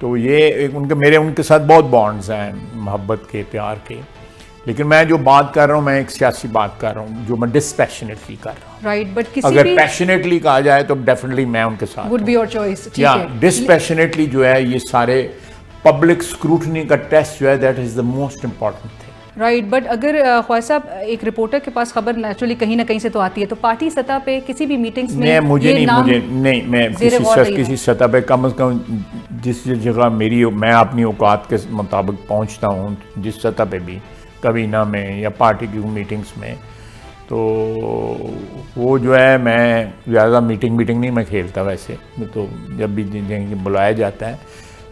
تو یہ میرے ان کے ساتھ بہت بانڈز ہیں محبت کے، پیار کے، لیکن میں جو بات کر رہا ہوں میں ایک سیاسی بات کر رہا ہوں جو میں ڈسپیشنیٹلی کر رہا ہوں. رائٹ، بٹ کسی اگر پیشنیٹلی کہا جائے تو ڈیفینیٹلی میں ان کے ساتھ would be your choice. یا ڈسپیشنیٹلی جو ہے یہ سارے پبلک اسکروٹنی کا ٹیسٹ جو ہے that is the most important thing. Right, but اگر خواجہ صاحب ایک رپورٹر کے پاس خبر نیچرلی کہیں نہ کہیں سے تو آتی ہے، تو پارٹی سطح پہ کسی بھی میٹنگز میں میں کسی سطح پہ کم از کم جس جگہ میں اپنی اوقات کے مطابق پہنچتا ہوں جس سطح پہ بھی کابینہ میں یا پارٹی کی میٹنگز میں، تو وہ جو ہے میں زیادہ میٹنگ نہیں میں کھیلتا. ویسے تو جب بھی بلایا جاتا ہے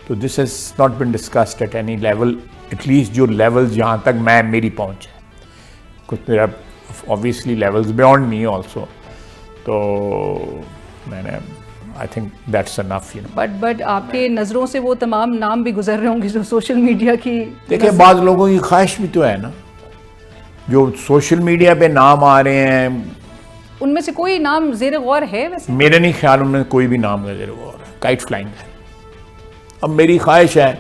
تو this has not been discussed at any level, at least جو لیول جہاں تک میری پہنچ ہے. کچھ میرا obviously levels beyond me also. تو میں نے I think that's enough, you know. But آپ کے نظروں سے وہ تمام نام بھی گزر رہے ہوں گے جو سوشل میڈیا کی. دیکھیں بعض لوگوں کی خواہش بھی تو ہے نا، جو سوشل میڈیا پہ نام آ رہے ہیں ان میں سے کوئی نام زیر غور ہے ویسے؟ میرے نہیں خیال ان میں کوئی بھی نام زیر غور ہے. کائٹ فلائنگ ہے. اب میری خواہش ہے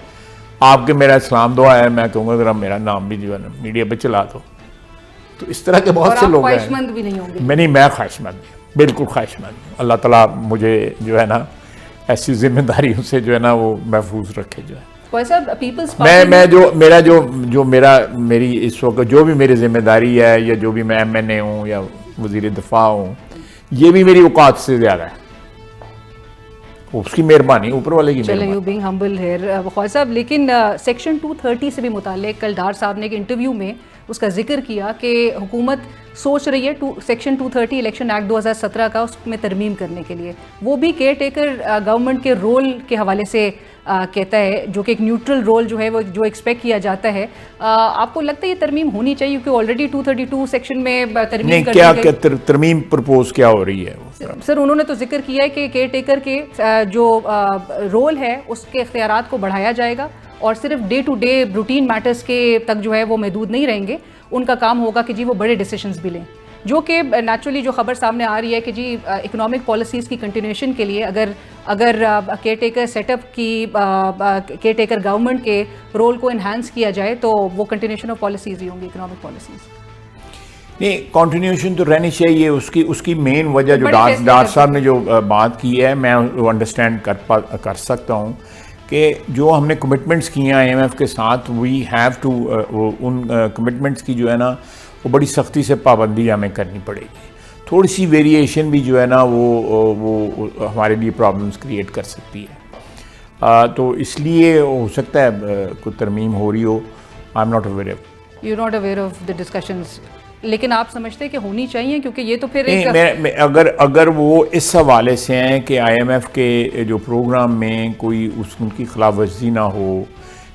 آپ کے میرا اسلام دعا ہے، میں کہوں گا ذرا میرا نام بھی جو ہے نا میڈیا پہ چلا دو. تو اس طرح کے بہت سے لوگ ہیں. خواہش مند بھی نہیں ہوں گے. میں خواہش مند ہوں، بالکل خواہش مند ہوں. اللہ تعالیٰ مجھے جو ہے نا ایسی ذمہ داریوں سے جو ہے نا وہ محفوظ رکھے. جو ہے میری اس وقت جو بھی میری ذمہ داری ہے یا جو بھی میں MNA ہوں یا وزیر دفاع ہوں، یہ بھی میری اوقات سے زیادہ ہے. اس کی مہربانی، اوپر والے کی مہربانی. یو بینگ ہمبل ہیئر خواجہ صاحب. لیکن سیکشن 230 سے بھی متعلق کل ڈار صاحب نے ایک انٹرویو میں اس کا ذکر کیا کہ حکومت سوچ رہی ہے سیکشن 230 الیکشن ایکٹ 2017 کا اس میں ترمیم کرنے کے لیے. وہ بھی کیئر ٹیکر گورنمنٹ کے رول کے حوالے سے کہتا ہے، جو کہ ایک نیوٹرل رول جو ہے وہ جو ایکسپیکٹ کیا جاتا ہے. آپ کو لگتا ہے یہ ترمیم ہونی چاہیے کیونکہ آلریڈی 232 سیکشن میں ترمیم کر دی گئی؟ کیا ترمیم پرپوز کیا ہو رہی ہے؟ سر انہوں نے تو ذکر کیا ہے کہ کیئر ٹیکر کے جو رول ہے اس کے اختیارات کو بڑھایا جائے گا اور صرف day to day routine matters کے تک جو ہے وہ محدود نہیں رہیں گے. ان کا کام ہوگا کہ جی وہ بڑے ڈیسیشنز بھی لیں، جو کہ نیچرلی جو خبر سامنے آ رہی ہے کہ جی اکنامک پالیسیز کی کنٹینیوشن کے لیے اگر کیئر ٹیکر سیٹ اپ کی کیئر ٹیکر گورنمنٹ کے رول کو انہانس کیا جائے تو وہ کنٹینیوشن آف پالیسیز ہی ہوں گی، اکنامک پالیسیز. نہیں، کنٹینیوشن تو رہنی چاہیے. اس کی مین وجہ جو ڈار صاحب نے جو بات کی ہے میں انڈرسٹینڈ کر سکتا ہوں کہ جو ہم نے کمٹمنٹس کی ہیں IMF کے ساتھ، وی ہیو ٹو ان کمٹمنٹس کی جو ہے نا وہ بڑی سختی سے پابندی ہمیں کرنی پڑے گی. تھوڑی سی ویریشن بھی جو ہے نا وہ ہمارے لیے پرابلمس کریٹ کر سکتی ہے. تو اس لیے ہو سکتا ہے کوئی ترمیم ہو رہی ہو. I am not aware of. You not aware of the discussions, لیکن آپ سمجھتے ہیں کہ ہونی چاہیے کیونکہ یہ تو پھر اگر وہ اس حوالے سے ہیں کہ IMF کے جو پروگرام میں کوئی ان کی خلاف ورزی نہ ہو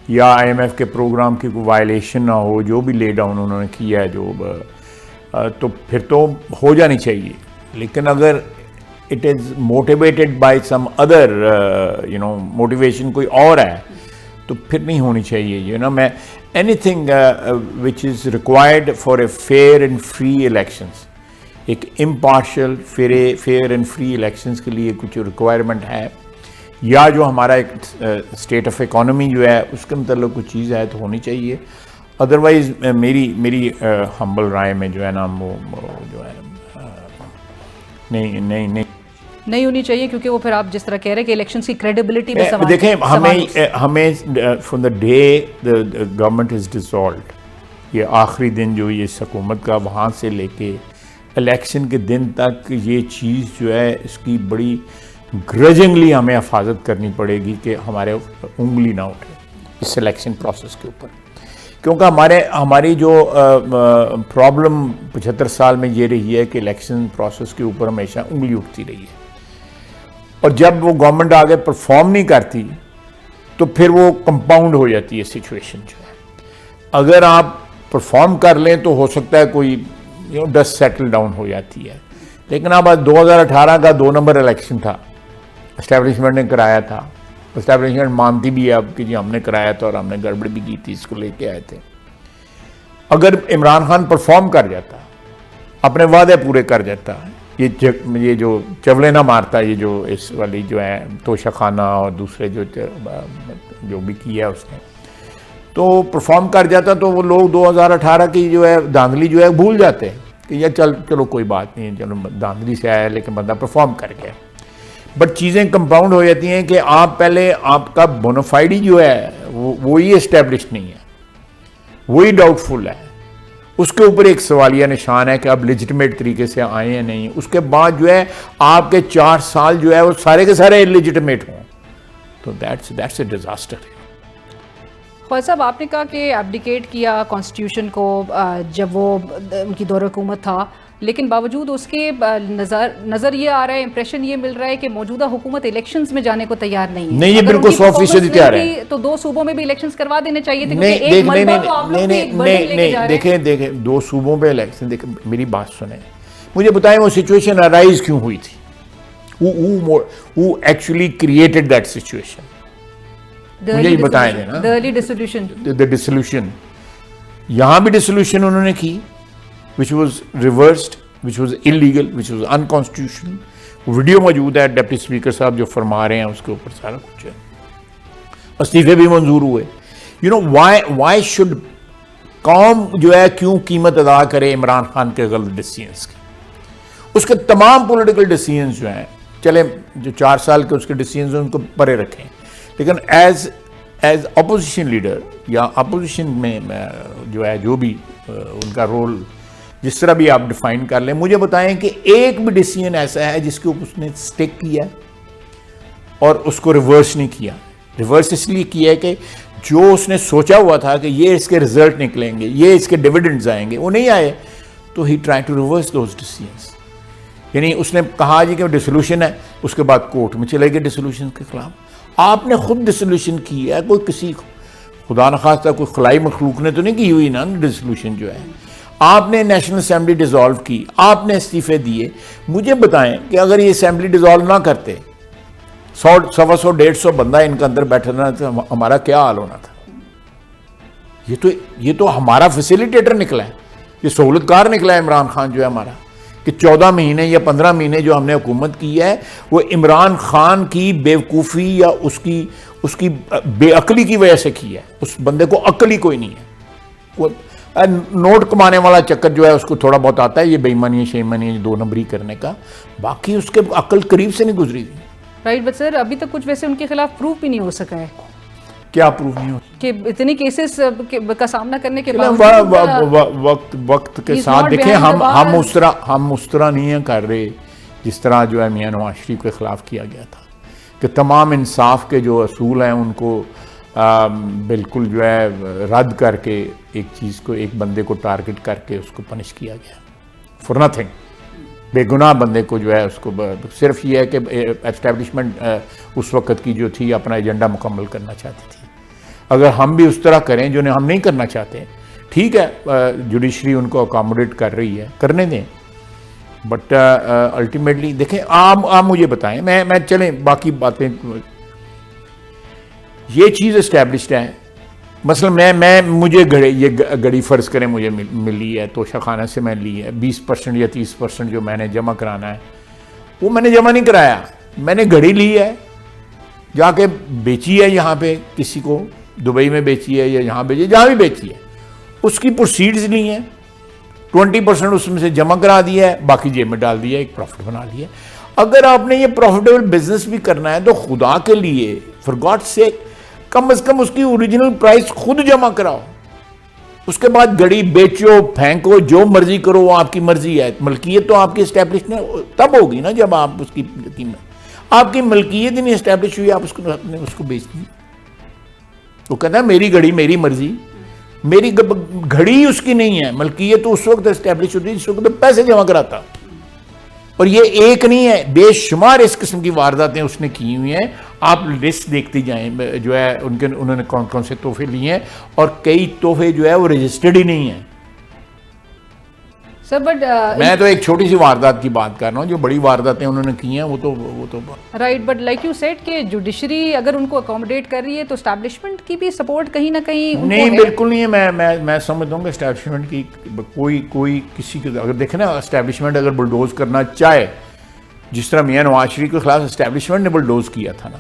یا IMF کے پروگرام کی کوئی وائلیشن نہ ہو، جو بھی لے ڈاؤن انہوں نے کیا ہے تو پھر تو ہو جانی چاہیے. لیکن اگر it is motivated by some other motivation کوئی اور ہے تو پھر نہیں ہونی چاہیے. میں anything which is required for a fair and free elections، ایک impartial fair and free elections کے لیے کچھ requirement ہے یا جو ہمارا ایک state of economy جو ہے اس کے متعلق کچھ چیز ہے تو ہونی چاہیے. ادروائز میری ہمبل رائے میں جو ہے نا وہ جو ہے نہیں ہونی چاہیے کیونکہ وہ پھر آپ جس طرح کہہ رہے ہیں کہ الیکشنز کی کریڈیبلٹی پہ سوال. دیکھیں ہمیں from the day government is dissolved, یہ آخری دن جو یہ حکومت کا وہاں سے لے کے الیکشن کے دن تک یہ چیز جو ہے اس کی بڑی گرجنگلی ہمیں حفاظت کرنی پڑے گی کہ ہمارے انگلی نہ اٹھے اس الیکشن پروسیس کے اوپر. کیونکہ ہماری جو پرابلم 75 سال میں یہ رہی ہے کہ الیکشن پروسیس کے اوپر ہمیشہ انگلی اٹھتی رہی ہے، اور جب وہ گورنمنٹ آگے پرفارم نہیں کرتی تو پھر وہ کمپاؤنڈ ہو جاتی ہے سچویشن جو ہے. اگر آپ پرفارم کر لیں تو ہو سکتا ہے کوئی ڈسٹ سیٹل ڈاؤن ہو جاتی ہے. لیکن اب 2018 کا 2 نمبر الیکشن تھا، اسٹیبلشمنٹ نے کرایا تھا. اسٹیبلشمنٹ مانتی بھی ہے اب کہ جی ہم نے کرایا تھا اور ہم نے گڑبڑ بھی کی تھی، اس کو لے کے آئے تھے. اگر عمران خان پرفارم کر جاتا، اپنے وعدے پورے کر جاتا یہ جو چولے نہ مارتا، یہ جو اس والی جو ہے توشہ خانہ اور دوسرے جو بھی کیا ہے اس نے، تو پرفارم کر جاتا تو وہ لوگ 2018 کی جو ہے دھاندلی جو ہے بھول جاتے ہیں کہ یہ چلو کوئی بات نہیں، چلو دھاندلی سے آیا لیکن بندہ پرفارم کر گیا. بٹ چیزیں کمپاؤنڈ ہو جاتی ہیں کہ آپ پہلے آپ کا بونافائیڈی جو ہے وہی اسٹیبلش نہیں ہے، وہی ڈاؤٹ فل ہے، اس کے اوپر ایک سوالیہ نشان ہے کہ آپ لیجٹمیٹ طریقے سے آئے ہیں نہیں. اس کے بعد جو ہے آپ کے 4 سال جو ہے وہ سارے کے سارے لیجٹمیٹ ہوں، تو دیٹس اے ڈیزاسٹر. خواجہ صاحب، آپ نے کہا کہ ایبڈیکیٹ کیا کانسٹیٹیوشن کو جب وہ ان کی دور حکومت تھا، لیکن باوجود اس کے نظر یہ آ رہا ہے، امپریشن یہ مل رہا ہے کہ موجودہ حکومت الیکشنز میں جانے کو تیار نہیں ہے. نہیں، یہ بالکل 100% تیار ہے. تو 2 صوبوں میں بھی الیکشنز کروا دینے چاہیے تھے، کیونکہ ایک ملبہ تو آپ لوگ بھی ایک برڈن لے کے جا رہے ہیں. دیکھیں 2 صوبوں پہ الیکشن، دیکھیں میری بات سنیں، مجھے بتائیں وہ سچویشن ارائز کیوں ہوئی تھی؟ who actually created that situation؟ مجھے یہ بتائیں گے نا. the dissolution، یہاں بھی ڈسولوشن انہوں نے کی which was reversed, which was illegal, which was unconstitutional. Video موجود ہے ڈپٹی اسپیکر صاحب جو فرما رہے ہیں، اس کے اوپر سارا کچھ ہے. استعفے بھی منظور ہوئے. why should قوم جو ہے کیوں قیمت ادا کرے عمران خان کے غلط ڈیسیژنس کی؟ اس کے تمام پولیٹیکل ڈیسیژنس جو ہیں، چلے جو 4 سال کے اس کے ڈیسیژنس ہیں ان کو پرے رکھیں، لیکن ایز اپوزیشن لیڈر یا اپوزیشن میں جو ہے جو بھی ان کا رول جس طرح بھی آپ ڈیفائن کر لیں، مجھے بتائیں کہ ایک بھی ڈیسیژن ایسا ہے جس کے اوپر اس نے سٹک کیا اور اس کو ریورس نہیں کیا. ریورس اس لیے کیا ہے کہ جو اس نے سوچا ہوا تھا کہ یہ اس کے رزلٹ نکلیں گے، یہ اس کے ڈیویڈنڈز آئیں گے، وہ نہیں آئے، تو ہی ٹرائی ٹو ریورس دوز ڈیسیژنس. یعنی اس نے کہا جی کہ ڈیسولوشن ہے، اس کے بعد کورٹ میں چلے گئے ڈیسولوشن کے خلاف. آپ نے خود ڈیسولوشن کی ہے، کوئی کسی خدا نخواستہ کوئی خلائی مخلوق نے تو نہیں کی ہوئی نا ڈیسولوشن جو ہے. آپ نے نیشنل اسمبلی ڈیزالو کی، آپ نے استعفے دیے. مجھے بتائیں کہ اگر یہ اسمبلی ڈیزالو نہ کرتے، 100 150 بندہ ان کے اندر بیٹھنا تھا، ہمارا کیا حال ہونا تھا؟ یہ تو ہمارا فیسیلیٹیٹر نکلا ہے، یہ سہولت کار نکلا ہے عمران خان جو ہے ہمارا، کہ 14 مہینے یا 15 مہینے جو ہم نے حکومت کی ہے وہ عمران خان کی بیوقوفی یا اس کی بے عقلی کی وجہ سے کی ہے. اس بندے کو عقل ہی کوئی نہیں ہے. نوٹ کمانے والا چکر جو ہے اس کو تھوڑا بہت آتا ہے، یہ بے ایمانی شیمانی 2 نمبری کرنے کا، باقی اس کے عقل قریب سے نہیں گزری تھی. رائٹ، بٹ سر ابھی تک کچھ ویسے ان کے خلاف پروف بھی نہیں ہو سکا ہے. کیا پروف نہیں ہو کہ اتنی کیسز کا سامنا کرنے کے بعد وقت کے ساتھ دیکھیں ہم اس طرح نہیں ہیں کر رہے جس طرح جو ہے میاں نواز شریف کے خلاف کیا گیا تھا، کہ تمام انصاف کے جو اصول ہیں ان کو بالکل جو ہے رد کر کے ایک چیز کو، ایک بندے کو ٹارگٹ کر کے اس کو پنش کیا گیا فور نتھنگ. بے گناہ بندے کو جو ہے اس کو صرف یہ ہے کہ اسٹیبلشمنٹ اس وقت کی جو تھی اپنا ایجنڈا مکمل کرنا چاہتی تھی. اگر ہم بھی اس طرح کریں جو ہم نہیں کرنا چاہتے، ٹھیک ہے، جوڈیشری ان کو اکاموڈیٹ کر رہی ہے، کرنے دیں، بٹ الٹیمیٹلی دیکھیں آپ مجھے بتائیں، میں چلیں باقی باتیں، یہ چیز اسٹیبلشڈ ہے. مثلا مجھے یہ گھڑی فرض کریں مجھے ملی ہے، توشہ خانہ سے میں لی ہے، 20% یا 30% جو میں نے جمع کرانا ہے وہ میں نے جمع نہیں کرایا. میں نے گھڑی لی ہے، جا کے بیچی ہے یہاں پہ، کسی کو دبئی میں بیچی ہے یا یہاں بیچی ہے، جہاں بھی بیچی ہے، اس کی پروسیڈز لی ہیں، 20% اس میں سے جمع کرا دیا ہے، باقی جیب میں ڈال دیا، ایک پروفٹ بنا لیا. اگر آپ نے یہ پروفیٹیبل بزنس بھی کرنا ہے تو خدا کے لیے فار گاڈ سیک کم از کم اس کی اوریجنل پرائس خود جمع کراؤ. اس کے بعد گھڑی بیچو، پھینکو، جو مرضی کرو، وہ آپ کی مرضی ہے. ملکیت تو آپ کی اسٹیبلشمنٹ تب ہوگی نا جب آپ اس کی قیمت، آپ کی ملکیت ہی نہیں اسٹیبلش ہوئی، آپ اس کو بیچ دیں. وہ کہتا ہے میری گھڑی میری مرضی، میری گھڑی اس کی نہیں ہے. ملکیت تو اس وقت اسٹیبلش ہوتی ہے جس وقت پیسے جمع کراتا. اور یہ ایک نہیں ہے، بے شمار اس قسم کی وارداتیں اس نے کی ہوئی ہیں. آپ لسٹ دیکھتے جائیں جو ہے انہوں نے کون کون سے تحفے لیے ہیں، اور کئی تحفے جو ہے وہ رجسٹرڈ ہی نہیں ہیں. سر بٹ میں تو ایک چھوٹی سی واردات کی بات کر رہا ہوں، جو بڑی وارداتیں انہوں نے کی ہیں وہ تو right, but like you said کہ جوڈیشری اگر ان کو اکوموڈیٹ کر رہی ہے تو اسٹیبلشمنٹ کی بھی سپورٹ کہیں نہ کہیں ان کو نہیں، ہے. بالکل نہیں ہے. میں سمجھتا ہوں کہ اسٹیبلشمنٹ کی کوئی کسی کے اگر دیکھیں نا، اسٹیبلشمنٹ اگر بلڈوز کرنا چاہے، جس طرح میاں نواز شریف کے خلاف اسٹیبلشمنٹ نے بلڈوز کیا تھا نا،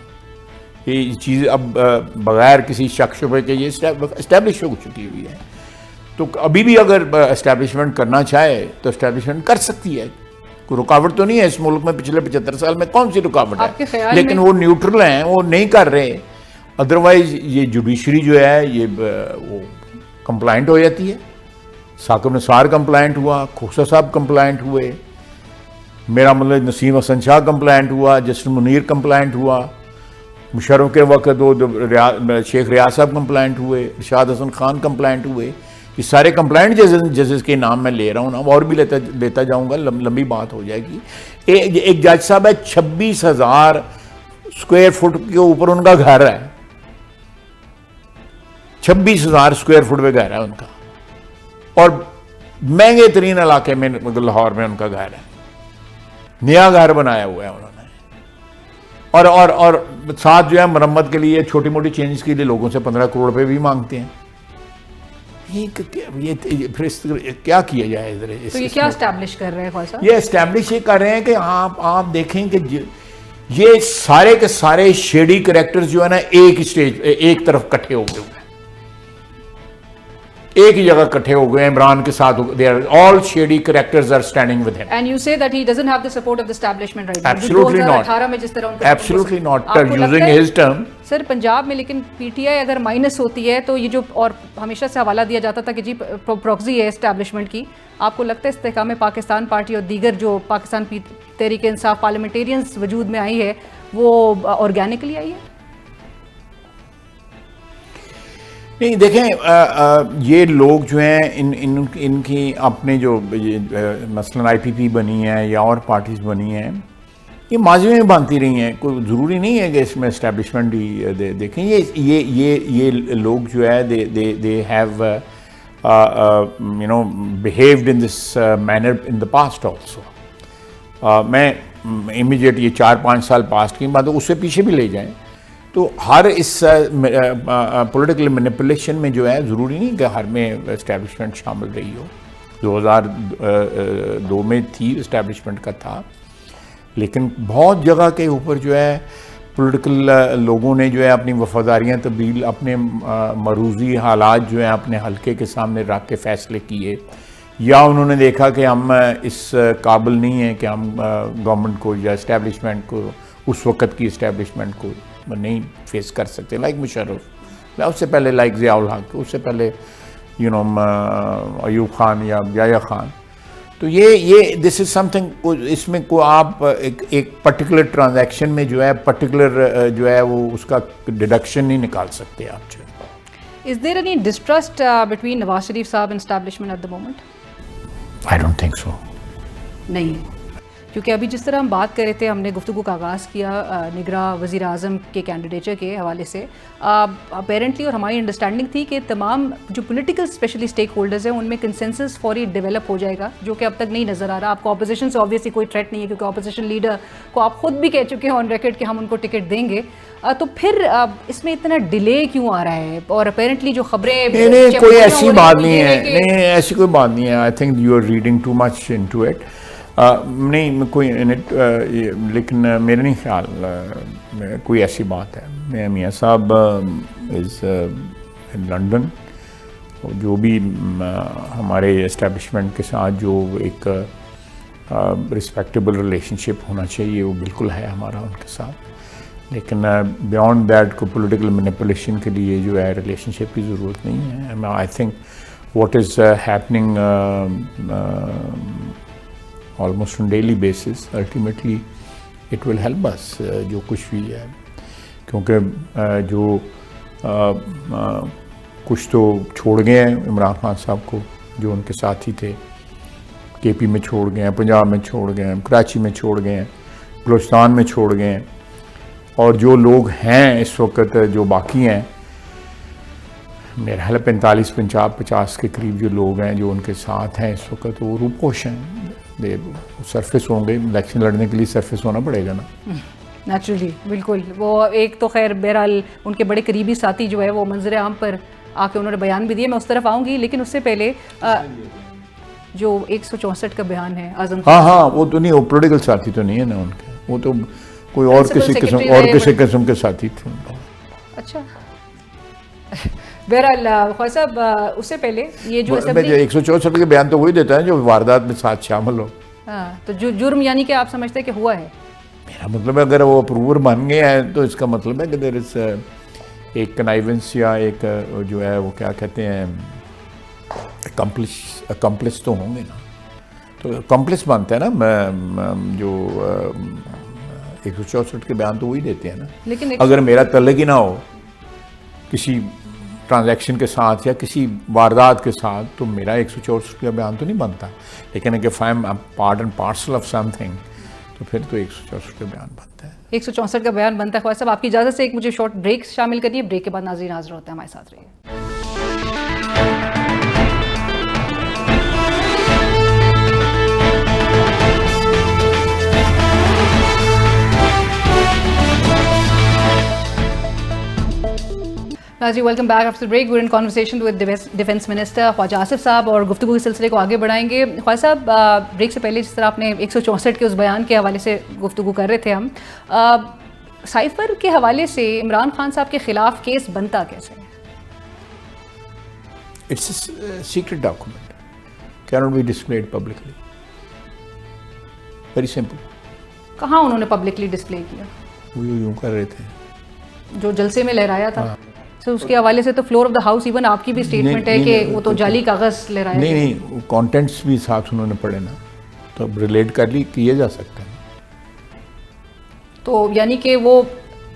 یہ چیز اب بغیر کسی شک شبے کے یہ اسٹیبلش ہو چکی ہوئی ہے. تو ابھی بھی اگر اسٹیبلشمنٹ کرنا چاہے تو اسٹیبلشمنٹ کر سکتی ہے، کوئی رکاوٹ تو نہیں ہے اس ملک میں. پچھلے 75 سال میں کون سی رکاوٹ ہے؟ لیکن وہ نیوٹرل ہیں، وہ نہیں کر رہے. ادروائز یہ جوڈیشری جو ہے یہ وہ کمپلائنٹ ہو جاتی ہے. ثاقب نثار کمپلائنٹ ہوا، کھوسا صاحب کمپلائنٹ ہوئے، میرا مطلب نسیم حسن شاہ کمپلائنٹ ہوا، جسٹس منیر کمپلائنٹ ہوا، مشرف کے وقت وہ شیخ ریاض صاحب کمپلائنٹ ہوئے، ارشاد حسن خان کمپلائنٹ ہوئے. یہ سارے کمپلائنٹ ججز کے نام میں لے رہا ہوں نا، اور بھی لیتا جاؤں گا، لمبی بات ہو جائے گی. ایک جج صاحب ہے، 26,000 اسکوائر فٹ کے اوپر ان کا گھر ہے. 26,000 اسکوائر فٹ پہ گھر ہے ان کا، اور مہنگے ترین علاقے میں لاہور میں ان کا گھر ہے. نیا گھر بنایا ہوا ہے انہوں نے، اور ساتھ جو ہے مرمت کے لیے چھوٹی موٹی چینجز کے لیے لوگوں سے 15 کروڑ روپے بھی مانگتے ہیں. یہ کیا کیا جائے ادھر؟ تو یہ کیا اسٹیبلش کر رہے ہیں خواجہ صاحب؟ یہ اسٹیبلش یہ کر رہے ہیں کہ آپ دیکھیں کہ یہ سارے کے سارے شیڈی کریکٹرز جو ہے نا ایک طرف کٹھے ہو گئے ہیں، ایک ہی جگہ کٹھے ہو گئے ہیں عمران کے ساتھ. they are all shady characters are standing with him. And you say that he doesn't have the support of the establishment right now. Absolutely not. 2018 میں جس طرح ان کا Absolutely not. Using his term. سر پنجاب میں لیکن پی ٹی آئی اگر minus ہوتی ہے تو یہ جو، اور ہمیشہ سے حوالہ دیا جاتا تھا کہ جی پروکسی ہے اسٹیبلشمنٹ کی، آپ کو لگتا ہے استحکام پاکستان پارٹی اور دیگر جو پاکستان تحریک انصاف پارلیمنٹیرینز وجود میں آئی ہے وہ آرگینکلی آئی ہے؟ نہیں دیکھیں، یہ لوگ جو ہیں ان کی اپنے جو مثلاً آئی پی پی بنی ہے یا اور پارٹیز بنی ہیں، یہ ماضی میں بنتی رہی ہیں. کوئی ضروری نہیں ہے کہ اس میں اسٹیبلشمنٹ ہی دیکھیں. یہ لوگ جو ہے they have behaved in this manner in the past also. میں امیجیٹ یہ 4-5 سال پاسٹ کی بات اس سے پیچھے بھی لے جائیں تو ہر اس پولیٹیکل مینیپولیشن میں جو ہے ضروری نہیں کہ ہر میں اسٹیبلشمنٹ شامل رہی ہو. 2002 میں تھی، اسٹیبلشمنٹ کا تھا، لیکن بہت جگہ کے اوپر جو ہے پولیٹیکل لوگوں نے جو ہے اپنی وفاداریاں تبدیل، اپنے مروزی حالات جو ہیں اپنے حلقے کے سامنے رکھ کے فیصلے کیے، یا انہوں نے دیکھا کہ ہم اس قابل نہیں ہیں کہ ہم گورنمنٹ کو یا اسٹیبلشمنٹ کو، اس وقت کی اسٹیبلشمنٹ کو نہیں فیس کر سکتے. لائک مشرف، اس سے پہلے لائک ضیاء الحق، اس سے پہلے ایوب خان یا یحییٰ خان. تو یہ دس از سم تھنگ، اس میں کو آپ ایک پرٹیکولر ٹرانزیکشن میں جو ہے پرٹیکولر جو ہے وہ اس کا ڈیڈکشن نہیں نکال سکتے آپ. جو Is there any distrust between Nawaz Sharif صاحب and establishment at the moment? I don't think so. نہیں، کیونکہ ابھی جس طرح ہم بات کر رہے تھے، ہم نے گفتگو کا آغاز کیا نگراں وزیر اعظم کے کینڈیڈیچر کے حوالے سے، اپیرنٹلی اور ہماری انڈرسٹینڈنگ تھی کہ تمام جو پولیٹیکل اسپیشلی اسٹیک ہولڈرز ہیں ان میں کنسنسس فوری ڈیولپ ہو جائے گا، جو کہ اب تک نہیں نظر آ رہا. آپ کو اپوزیشن سے آبویسلی کوئی تھریٹ نہیں ہے، کیونکہ اپوزیشن لیڈر کو آپ خود بھی کہہ چکے ہیں آن ریکارڈ کہ ہم ان کو ٹکٹ دیں گے. تو پھر اس میں اتنا ڈیلے کیوں آ رہا ہے؟ اور اپیرنٹلی جو خبریں، نہیں کوئی ایسی بات نہیں ہے، نہیں ایسی کوئی بات نہیں ہے. I think you are reading too much into it. نہیں کوئی لیکن میرے نہیں خیال کوئی ایسی بات ہے. میاں صاحب از لنڈن، جو بھی ہمارے اسٹیبلشمنٹ کے ساتھ جو ایک رسپیکٹیبل ریلیشن شپ ہونا چاہیے وہ بالکل ہے ہمارا ان کے ساتھ. لیکن بیانڈ دیٹ کو پولیٹیکل مینیپولیشن کے لیے جو ہے ریلیشن شپ کی ضرورت نہیں ہے. I think what is happening almost on daily basis, ultimately it will help us, جو کچھ بھی ہے. کیونکہ جو کچھ تو چھوڑ گئے ہیں عمران خان صاحب کو، جو ان کے ساتھی تھے، کے پی میں چھوڑ گئے ہیں، پنجاب میں چھوڑ گئے ہیں، کراچی میں چھوڑ گئے ہیں، بلوچستان میں چھوڑ گئے ہیں، اور جو لوگ ہیں اس وقت جو باقی ہیں، میرا خیال ہے 45-50 کے قریب جو لوگ ہیں جو ان کے ساتھ ہیں اس وقت وہ روپوش ہیں. سرفس ہوں گے, الیکشن لڑنے کے لیے سرفس ہونا پڑے گا نا. نیچرلی بالکل. وہ ایک تو خیر بہرحال ان کے بڑے قریبی ساتھی جو ہے وہ منظر عام پر آ کے انہوں نے بیان بھی دیے, میں اس طرف آؤں گی, لیکن اس سے پہلے جو 164 کا بیان ہے اعظم, ہاں وہ تو نہیں, وہ پولیٹیکل ساتھی تو نہیں ہے نا ان کے, وہ تو کوئی اور کسی قسم کے ساتھی تھے. اچھا بہرحال خواجہ صاحب اس سے پہلے یہ جو 164 کے بیان تو وہی دیتا ہے جو واردات میں ساتھ شامل ہو. ہاں تو جرم یعنی کہ آپ سمجھتے ہیں کہ ہوا ہے. میرا مطلب ہے اگر وہ اپروور بن گئے ہیں تو اس کا مطلب ہے کہ دیر از ایک کنائیونس یا ایک جو ہے وہ کیا کہتے ہیں اکمپلس تو ہوں گے نا. تو اکمپلس بنتا ہے نا, جو 164 کے بیان تو وہی دیتے ہیں نا. لیکن اگر میرا تعلق ہی نہ ہو کسی ٹرانزیکشن کے ساتھ یا کسی واردات کے ساتھ تو میرا 164 کا بیان تو نہیں بنتا. لیکن اگر if I'm part and parcel of something تو پھر تو 164 کا بیان بنتا ہے. 164 کا بیان بنتا ہے. خواجہ صاحب آپ کی اجازت سے ایک مجھے شارٹ بریک شامل کریے, بریک کے بعد ناظرین حاضر ہوتے ہیں, ہمارے ساتھ رہیے. جی welcome back after break. We're in conversation with defence minister Khawaja Asif صاحب, اور گفتگو کے سلسلے کو آگے بڑھائیں گے. خواجہ صاحب بریک سے پہلے جس طرح آپ نے 164 کے اس بیان کے حوالے سے گفتگو کر رہے تھے, ہم سائفر کے حوالے سے عمران خان صاحب کے خلاف کیس بنتا کیسے ہے؟ It's a secret document, can't be displayed publicly. Very simple. کہاں انہوں نے پبلکلی ڈسپلے کیا؟ وہ یوں کر رہے تھے جو جلسے میں لہرایا تھا. تو اس کے حوالے سے تو floor of the house even آپ کی بھی اسٹیٹمنٹ ہے کہ وہ تو جعلی کاغذ لہرایا. نہیں, کانٹینٹس بھی ساتھ انہوں نے پڑھے نا, تو ریلیٹ کر لی کیا جا سکتا ہے. تو یعنی کہ وہ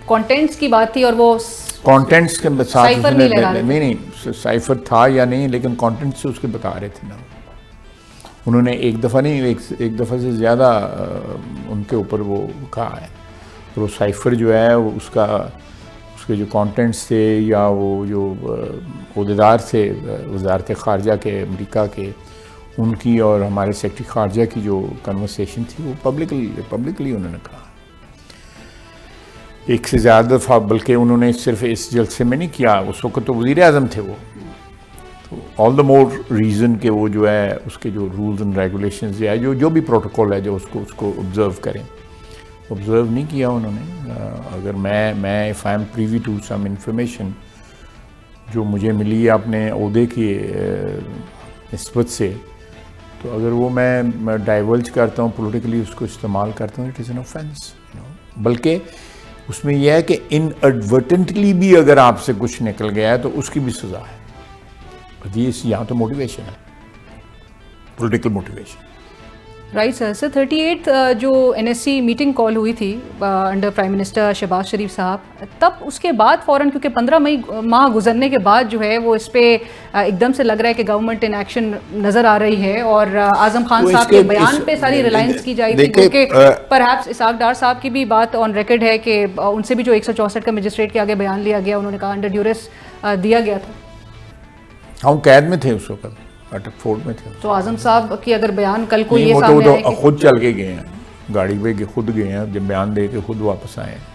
کانٹینٹس کی بات تھی اور وہ کانٹینٹس کے ساتھ نہیں سائفر تھا یا نہیں, لیکن کانٹینٹس سے اس کے بتا رہے تھے نا. انہوں نے ایک دفعہ نہیں, ایک دفعہ سے زیادہ ان کے اوپر وہ کہا ہے. اور وہ سائفر جو ہے اس کے جو کانٹینٹس تھے یا وہ جو عہدیدار تھے وزارت خارجہ کے امریکہ کے, ان کی اور ہمارے سیکرٹری خارجہ کی جو کنورسیشن تھی وہ پبلکلی انہوں نے کہا. ایک سے زیادہ دفعہ, بلکہ انہوں نے صرف اس جلسے میں نہیں کیا, اس وقت تو وزیر اعظم تھے وہ. تو آل دا مور ریزن کہ وہ جو ہے اس کے جو رولز اینڈ ریگولیشنز ہے جو بھی پروٹوکول ہے جو اس کو آبزرو کریں, آبزرو نہیں کیا انہوں نے. اگر میں if I am privy to some information جو مجھے ملی ہے اپنے عہدے کی نسبت سے, تو اگر وہ میں ڈائیورج کرتا ہوں پولیٹیکلی, اس کو استعمال کرتا ہوں, اٹ از این اوفینس. بلکہ اس میں یہ ہے کہ ان ایڈورٹنٹلی بھی اگر آپ سے کچھ نکل گیا ہے تو اس کی بھی سزا ہے. یہاں تو موٹیویشن ہے, پولیٹیکل موٹیویشن. Right sir. 38 جو NSC میٹنگ کال ہوئی تھی انڈر پرائم منسٹر شہباز شریف صاحب, تب اس کے بعد فوراً, کیونکہ 15 ماہ گزرنے کے بعد جو ہے وہ اس پہ ایک دم سے لگ رہا ہے کہ گورنمنٹ ان ایکشن نظر آ رہی ہے, اور اعظم خان صاحب کے بیان پہ ساری ریلائنس کی جائے گی, کیونکہ پرہیپس اسحاق ڈار صاحب کی بھی بات آن ریکارڈ ہے کہ ان سے بھی جو 164 کا مجسٹریٹ کے آگے بیان لیا گیا, انہوں نے کہا انڈر ڈیورس دیا گیا تھا. ہم قید میں تھے اس وقت, اٹک فورٹ میں تھے. تو اعظم صاحب کی اگر بیان کل کو یہ سامنے آئے کہ خود چل کے گئے ہیں, گاڑی پہ خود گئے ہیں, جب بیان دے کے خود واپس آئے ہیں,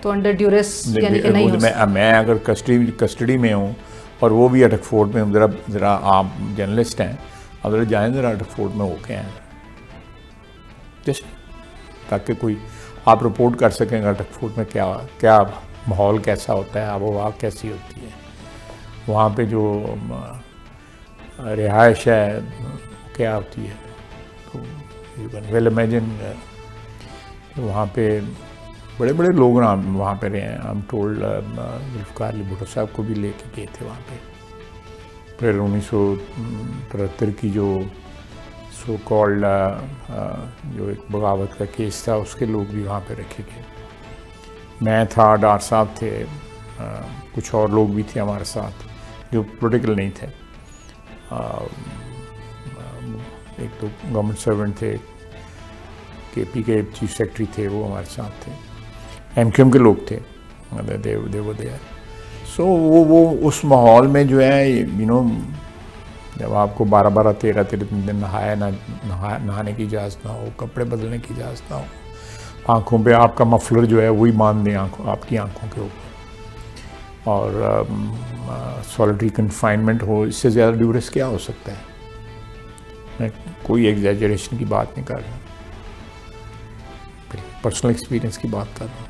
تو انڈر ڈیورس یعنی کہ نہیں ہو. میں اگر کسٹڈی میں ہوں اور وہ بھی اٹک فورٹ میں, ذرا آپ جرنلسٹ ہیں, اگر جائیں ذرا اٹک فورٹ میں ہو کے آئیں جسٹ, تاکہ کوئی آپ رپورٹ کر سکیں گے اٹک فورٹ میں کیا ماحول کیسا ہوتا ہے, آب و ہوا کیسی ہوتی ہے, وہاں پہ جو رہائش ہے کیا ہوتی ہے. تو یو کین ویل امیجن وہاں پہ بڑے بڑے لوگ وہاں پہ رہے ہیں. ہم ٹولڈ ذوالفقار علی بھٹو صاحب کو بھی لے کے گئے تھے وہاں پہ. پھر 1973 کی جو سو کالڈ جو ایک بغاوت کا کیس تھا, اس کے لوگ بھی وہاں پہ رکھے گئے. میں تھا, ڈار صاحب تھے, کچھ اور لوگ بھی تھے ہمارے ساتھ جو پولیٹیکل نہیں تھے. ایک تو گورنمنٹ سرونٹ تھے, KP کے چیف سیکرٹری تھے, وہ ہمارے ساتھ تھے. MQM کے لوگ تھے, سو وہ اس ماحول میں جو ہے جب آپ کو 12 13 دن نہانے کی اجازت نہ ہو، کپڑے بدلنے کی اجازت نہ ہو، آنکھوں پہ آپ کا مفلر جو ہے وہی باندھ دیں آپ کی آنکھوں کے اوپر، اور سولیٹری کنفائنمنٹ ہو، اس سے زیادہ ڈیورس کیا ہو سکتا ہے؟ میں کوئی ایگزیجریشن کی بات نہیں کر رہا، پرسنل ایکسپیرینس کی بات کر رہا ہوں۔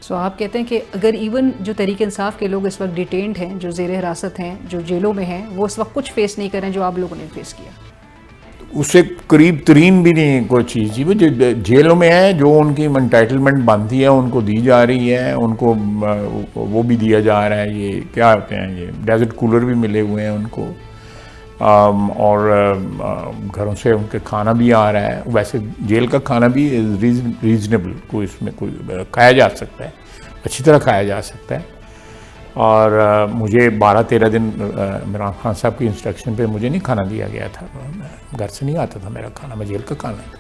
سو آپ کہتے ہیں کہ اگر ایون جو تحریک انصاف کے لوگ اس وقت ڈیٹینڈ ہیں، جو زیر حراست ہیں، جو جیلوں میں ہیں، وہ اس وقت کچھ فیس نہیں کریں جو آپ لوگوں نے فیس کیا؟ اس سے قریب ترین بھی نہیں کوئی چیز جی، وہ جو جیلوں میں ہے، جو ان کی انٹائٹلمنٹ بنتی ہے ان کو دی جا رہی ہے، ان کو وہ بھی دیا جا رہا ہے۔ یہ کیا ہوتے ہیں، یہ ڈیزرٹ کولر بھی ملے ہوئے ہیں ان کو، اور گھروں سے ان کے کھانا بھی آ رہا ہے۔ ویسے جیل کا کھانا بھی ریزنیبل، کوئی اس میں کوئی کھایا جا سکتا ہے، اچھی طرح کھایا جا سکتا ہے۔ اور مجھے 12 13 دن عمران خان صاحب کی انسٹرکشن پہ مجھے نہیں کھانا دیا گیا تھا، گھر سے نہیں آتا تھا میرا کھانا، میں جیل کا کھانا تھا۔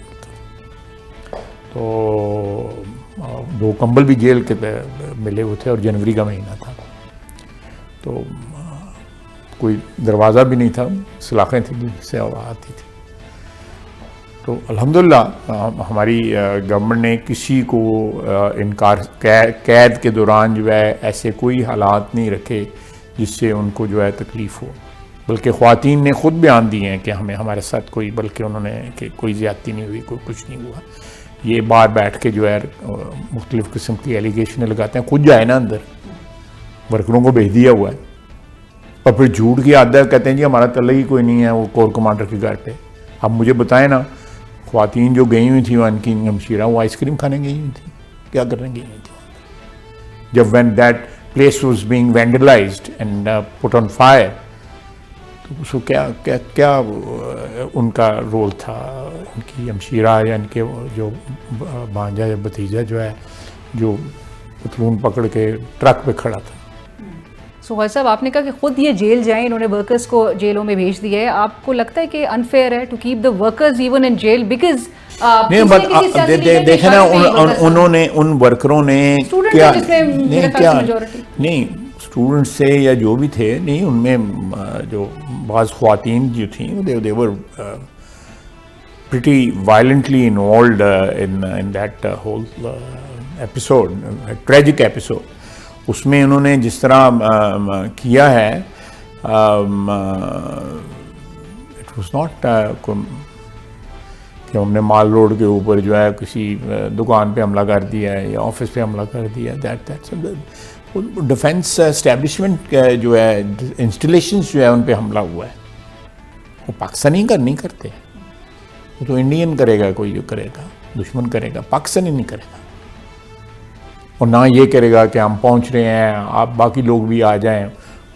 تو 2 کمبل بھی جیل کے ملے ہوئے تھے، اور جنوری کا مہینہ تھا، تو کوئی دروازہ بھی نہیں تھا، سلاخیں تھیں جس سے ہوا آتی تھی۔ تو الحمدللہ ہماری گورنمنٹ نے کسی کو انکار، قید کے دوران جو ہے ایسے کوئی حالات نہیں رکھے جس سے ان کو جو ہے تکلیف ہو، بلکہ خواتین نے خود بیان دیے ہیں کہ ہمارے ساتھ بلکہ انہوں نے کہ کوئی زیادتی نہیں ہوئی، کوئی کچھ نہیں ہوا۔ یہ باہر بیٹھ کے جو ہے مختلف قسم کی ایلیگیشنیں لگاتے ہیں، خود جائے نا اندر، ورکروں کو بھیج دیا ہوا ہے، اور پھر جھوٹ کی عادت کہتے ہیں جی ہمارا تعلق ہی کوئی نہیں ہے وہ کور کمانڈر کے گھر پہ۔ اب مجھے بتائیں نا، خواتین جو گئی ہوئی تھیں ان کی ہمشیرہ، وہ آئس کریم کھانے گئی ہوئی تھیں، کیا کرنے گئی ہوئی تھیں؟ جب when that place was being vandalized and put on fire، تو اس کو کیا ان کا رول تھا، ان کی ہمشیرہ یا ان کے جو بھانجا یا بھتیجا جو ہے، جو پتلون پکڑ کے ٹرک پہ کھڑا تھا۔ سو غازی صاحب، آپ نے کہا کہ خود یہ جیل جائیں، انہوں نے ورکرز کو جیلوں میں بھیج دیا ہے، آپ کو لگتا ہے کہ انفیئر ہے to keep the workers even in jail? Because دیکھیں نا، انہوں نے ان ورکروں نے کیا نہیں، اسٹوڈنٹ سے یا جو بھی تھے، نہیں، ان میں جو بعض خواتین جو تھیں they were pretty violently involved in that whole episode, tragic episode۔ اس میں انہوں نے جس طرح کیا ہے، اٹ واز ناٹ کہ ہم نے مال روڈ کے اوپر جو ہے کسی دکان پہ حملہ کر دیا ہے یا آفس پہ حملہ کر دیا، ڈیفینس اسٹیبلشمنٹ جو ہے، انسٹالیشنز جو ہے ان پہ حملہ ہوا ہے۔ وہ پاکستانی نہیں کرتے، وہ تو انڈین کرے گا، کوئی جو کرے گا دشمن کرے گا، پاکستانی نہیں کرے گا۔ اور نہ یہ کرے گا کہ ہم پہنچ رہے ہیں، آپ باقی لوگ بھی آ جائیں۔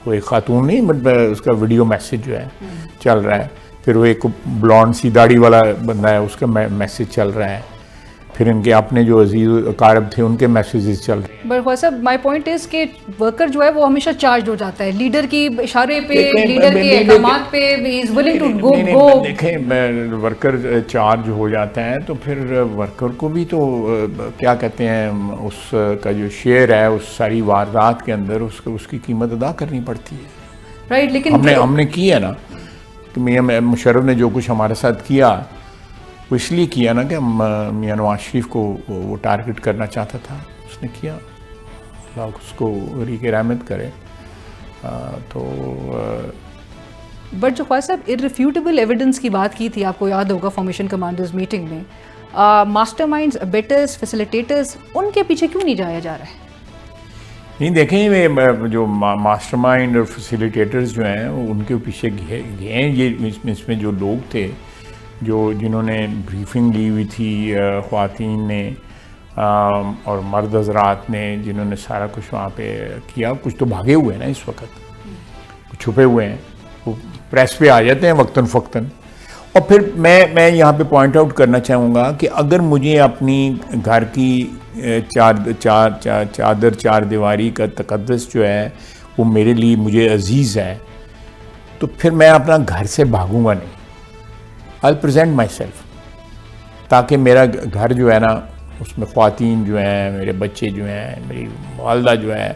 وہ ایک خاتون نہیں، بٹ اس کا ویڈیو میسیج جو ہے چل رہا ہے، پھر وہ ایک بلانڈ سی داڑھی والا بندہ ہے، اس کا میسیج چل رہا ہے، پھر ان کے اپنے جو عزیز اقارب تھے ان کے میسیجز چل رہے ہیں۔ بٹ خواجہ صاحب، مائی پوائنٹ از کہ ورکر جو ہے وہ ہمیشہ چارجڈ ہو جاتا ہے، لیڈر کی اشارے پہ، لیڈر کے احکامات پہ ہی از ولنگ ٹو گو۔ دیکھیں، ورکر چارج ہو جاتا ہے تو پھر ورکر کو بھی تو کیا کہتے ہیں، اس کا جو شیئر ہے اس ساری واردات کے اندر اس کی قیمت ادا کرنی پڑتی ہے، رائٹ؟ لیکن ہم نے کی ہے نا، کہ میاں مشرف نے جو کچھ ہمارے ساتھ کیا وہ اس لیے کیا نا کہ میاں نواز شریف کو وہ ٹارگٹ کرنا چاہتا تھا، اس نے کیا، اللہ اس کو ریق رحمت کرے۔ تو بٹ جو خواجہ صاحب ارریفیوٹیبل ایویڈنس کی بات کی تھی، آپ کو یاد ہوگا فارمیشن کمانڈرز میٹنگ میں، ماسٹر مائنڈز، بیٹرز، فیسیلیٹیٹرز، ان کے پیچھے کیوں نہیں جایا جا رہا ہے؟ نہیں، دیکھیں، جو ماسٹر مائنڈ اور فیسیلیٹیٹرز جو ہیں ان کے پیچھے گئے ہیں، یہ اس میں جو لوگ تھے جنہوں نے بریفنگ لی ہوئی تھی، خواتین نے اور مرد حضرات نے، جنہوں نے سارا کچھ وہاں پہ کیا، کچھ تو بھاگے ہوئے ہیں نا اس وقت، کچھ چھپے ہوئے ہیں، وہ پریس پہ آ جاتے ہیں وقتاً فوقتاً۔ اور پھر میں یہاں پہ پوائنٹ آؤٹ کرنا چاہوں گا کہ اگر مجھے اپنی گھر کی چادر چار دیواری کا تقدس جو ہے وہ میرے لیے مجھے عزیز ہے، تو پھر میں اپنا گھر سے بھاگوں گا نہیں۔ I'll present myself، تاکہ میرا گھر جو ہے نا، اس میں خواتین جو ہیں، میرے بچے جو ہیں، میری والدہ جو ہے،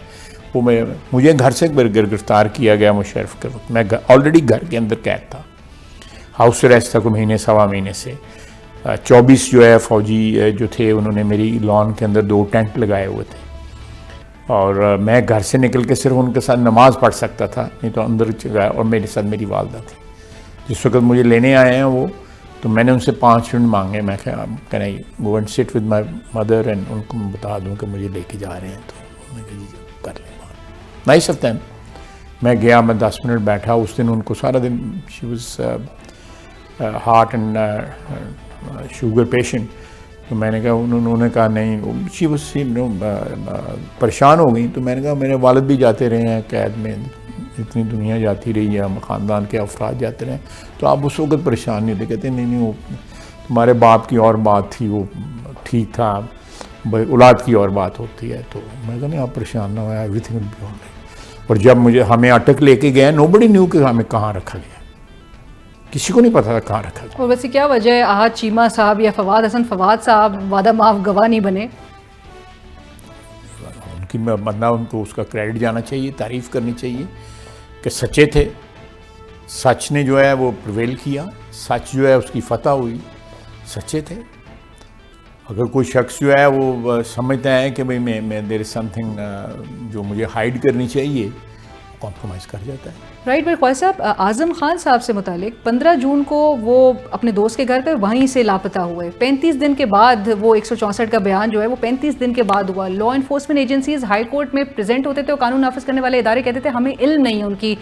وہ مجھے گھر سے گرفتار کیا گیا مشرف کے وقت، میں آلریڈی گھر کے اندر قید تھا، ہاؤس اریسٹ تھا کوئی مہینے سوا مہینے سے. 24 جو ہے فوجی جو تھے انہوں نے میری لان کے اندر 2 ٹینٹ لگائے ہوئے تھے، اور میں گھر سے نکل کے صرف ان کے ساتھ نماز پڑھ سکتا تھا، نہیں تو اندر گیا. اور میرے ساتھ میری والدہ تھی. جس وقت مجھے لینے آئے ہیں وہ، تو میں نے ان سے 5 منٹ مانگے. میں کہا can I go and sit with my mother and ان کو بتا دوں کہ مجھے لے کے جا رہے ہیں. تو میں کہا جی کر لیں بات. Nice of them. میں گیا، میں 10 منٹ بیٹھا. اس دن ان کو سارا دن she was heart and sugar patient. تو میں نے کہا، انہوں نے کہا نہیں، شی واز پریشان ہو گئی. تو میں نے کہا میرے والد بھی جاتے رہے ہیں قید میں، اتنی دنیا جاتی رہی ہے، خاندان کے افراد جاتے رہے، تو آپ اس وقت پریشان نہیں تھے؟ کہتے نہیں وہ تمہارے باپ کی اور بات تھی، وہ ٹھیک تھا، اولاد کی اور بات ہوتی ہے. تو میں کہا نہیں آپ پریشان نہ ہوئے، everything will be all right. اور جب ہمیں اٹک لے کے گئے، نوبڈی نیو کہ ہمیں کہاں رکھا گیا، کسی کو نہیں پتا تھا کہاں رکھا گیا. اور ویسے کیا وجہ ہے احد چیمہ صاحب یا فواد حسن فواد صاحب وعدہ معاف گواہ نہیں بنے؟ ان کی مطلب ان کو اس کا کریڈٹ جانا چاہیے، تعریف کرنی چاہیے کہ سچے تھے. سچ نے جو ہے وہ پرویل کیا، سچ جو ہے اس کی فتح ہوئی، سچے تھے. اگر کوئی شخص جو ہے وہ سمجھتا ہے کہ بھئی میں دیر از سم تھنگ جو مجھے ہائیڈ کرنی چاہیے، کمپرومائز کر جاتا ہے. رائٹ. بٹ خواجہ صاحب، اعظم خان صاحب سے متعلق 15 جون کو وہ اپنے دوست کے گھر پہ وہیں سے لاپتہ ہوئے. 35 دن کے بعد وہ 164 کا بیان جو ہے وہ 35 دن کے بعد ہوا. Law enforcement agencies high court میں پریزنٹ ہوتے تھے اور قانون نافذ کرنے والے ادارے کہتے تھے ہمیں علم نہیں ہے ان کی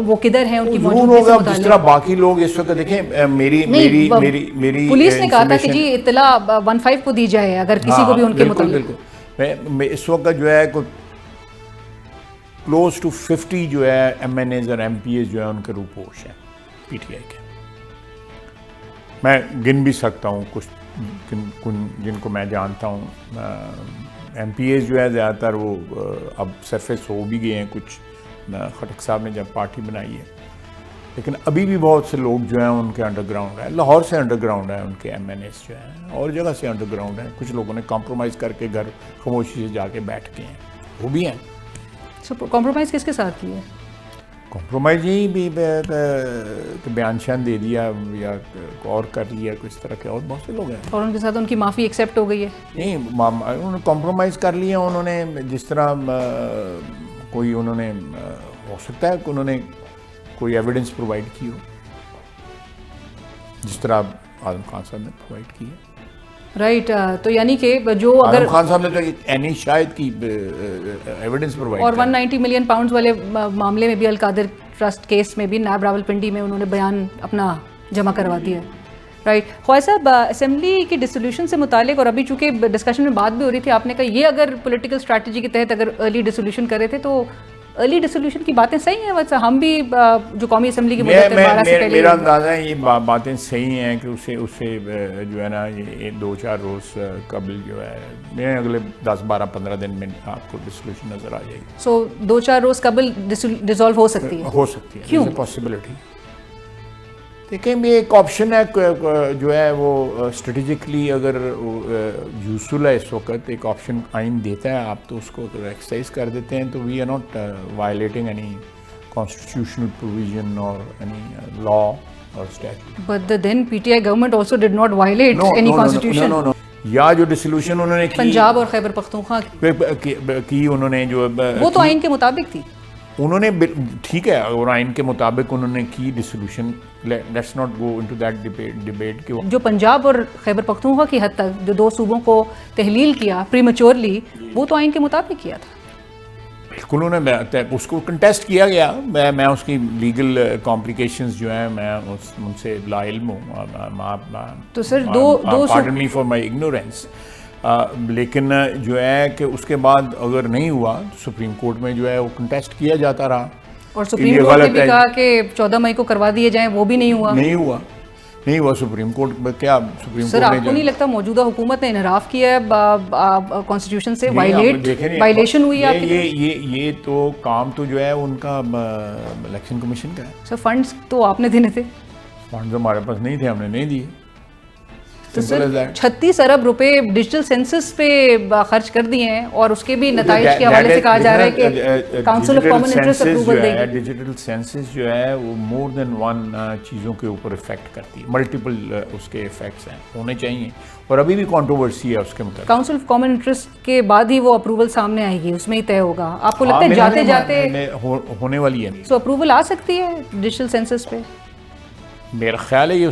وہ کدھر ہیں، ان کی موجودگی سے متعلق. جس طرح باقی لوگ اس وقت دیکھیں، میری پولیس نے کہا تھا کہ جی اطلاع 15 کو دی جائے اگر کسی کو بھی ان کے متعلق. میں اس وقت جو ہے کلوز ٹو 50 جو ہے ایم این ایز اور ایم پی ایز جو ہے ان کے روپوش ہیں پی ٹی آئی کے. میں گن بھی سکتا ہوں کچھ جن کو میں جانتا ہوں. ایم پی ایز جو ہے زیادہ تر وہ اب سرفیس ہو بھی گئے ہیں. کچھ خٹک صاحب نے جب پارٹی بنائی ہے، لیکن ابھی بھی بہت سے لوگ جو ہیں ان کے انڈر گراؤنڈ ہیں. لاہور سے انڈر گراؤنڈ ہیں ان کے ایم این ایز جو ہیں، اور جگہ سے انڈر گراؤنڈ ہیں. کچھ لوگوں نے کمپرومائز کر کے گھر خاموشی سے جا کے بیٹھ کے ہیں، وہ بھی ہیں. کمپرومائز کس کے ساتھ کی ہے؟ کمپرومائز یہی بھی بیان شان دے دیا یا اور کر لیا کچھ طرح کے، اور بہت سے لوگ ہیں. اور ان کے ساتھ ان کی معافی ایکسیپٹ ہو گئی ہے؟ نہیں، انہوں نے کمپرومائز کر لیا. انہوں نے جس طرح کوئی انہوں نے ہو سکتا ہے کہ انہوں نے کوئی ایویڈنس پرووائڈ کی ہو، جس طرح اعظم خان صاحب نے پرووائڈ کی ہے. رائٹ. تو یعنی کہ جو اگر اعظم خان صاحب نے تو اینی شاید کی ایویڈنس پرووائڈ اور 190 ملین پاؤنڈز والے معاملے میں بھی القادر ٹرسٹ کیس میں بھی نائب راولپنڈی میں انہوں نے بیان اپنا جمع کروا دیا. رائٹ. خواجہ صاحب، اسمبلی کی ڈسولوشن سے متعلق، اور ابھی چونکہ ڈسکشن میں بات بھی ہو رہی تھی، آپ نے کہا یہ اگر پولیٹیکل اسٹریٹجی کے تحت اگر ارلی ڈسولوشن کرے تھے تو ارلی ڈسولوشن کی باتیں صحیح ہیں. ویسے ہم بھی جو قومی اسمبلی کی مدت 12 سے پہلے، میرا اندازہ ہے یہ باتیں صحیح ہیں کہ اسے جو ہے نا یہ 2-4 روز قبل جو ہے میں اگلے 10-12-15 دن میں آپ کو ڈسولوشن نظر آ جائے گی. سو 2-4 روز قبل ڈیزالو ہو سکتی ہے؟ ہو سکتی ہے. کیوں؟ پاسبلٹی. دیکھیں بھی ایک آپشن ہے جو ہے وہ اسٹریٹجکلی اگر یوزفل ہے اس وقت، ایک آپشن آئین دیتا ہے، آپ تو اس کو اگر ایکسرسائز کر دیتے ہیں تو we are not violating any constitutional provision اور اینی لا اور statute. But then PTI government also did not violate any constitution. No. یا جو ڈسولوشن انہوں نے کی پنجاب اور خیبر پختونخوا کی انہوں نے جو وہ تو آئین کے مطابق تھی. انہوں نے ٹھیک ہے، اور آئین کے مطابق انہوں نے کی dissolution. Let's not go into that debate. جو پنجاب اور خیبر پختونخوا کی حد تک جو 2 صوبوں کو تحلیل کیا پریمیچورلی، وہ تو آئین کے مطابق کیا تھا. بالکل. انہوں نے اس کو کنٹیسٹ کیا گیا. میں اس کی لیگل کمپلیکیشنز جو ہیں میں ان سے لا علم ہوں. تو sir pardon me for my ignorance. لیکن جو ہے کہ اس کے بعد اگر نہیں ہوا تو سپریم کورٹ میں جو ہے وہ کنٹیسٹ کیا جاتا رہا. اور سپریم کورٹ نے بھی کہا کہ 14 مئی کو کروا دیے جائیں، وہ بھی نہیں ہوا. سپریم کورٹ میں کیا سپریم سر، آپ کو نہیں لگتا موجودہ حکومت نے انحراف کیا ہے کانسٹیٹیوشن سے؟ وائلیشن ہوئی ہے؟ یہ تو کام تو جو ہے ان کا الیکشن کمیشن کا ہے. سر فنڈز تو آپ نے دینے تھے. فنڈز ہمارے پاس نہیں تھے، ہم نے نہیں دیے. 36 ارب روپے ڈیجیٹل سینسس پہ خرچ کر دیے ہیں اور اس کے بھی نتائج کے حوالے سے کہا جا رہا ہے کہ council of common interest approval دے گی. ڈیجیٹل سینسس جو ہے وہ مور دین ون چیزوں کے اوپر افیکٹ کرتی ہے, ملٹیپل اس کے افیکٹس ہیں, ہونے چاہیے, اور ابھی بھی کنٹروورسی ہے اس کے متعلق. کاؤنسل آف کامن انٹرسٹ کے بعد ہی وہ اپروول سامنے آئے گی, اس میں ہی طے ہوگا. آپ کو لگتا ہے جاتے جاتے ہونے والی ہے سو اپروول آ سکتی ہے ڈیجیٹل سینسس پہ؟ میرا خیال ہے یہ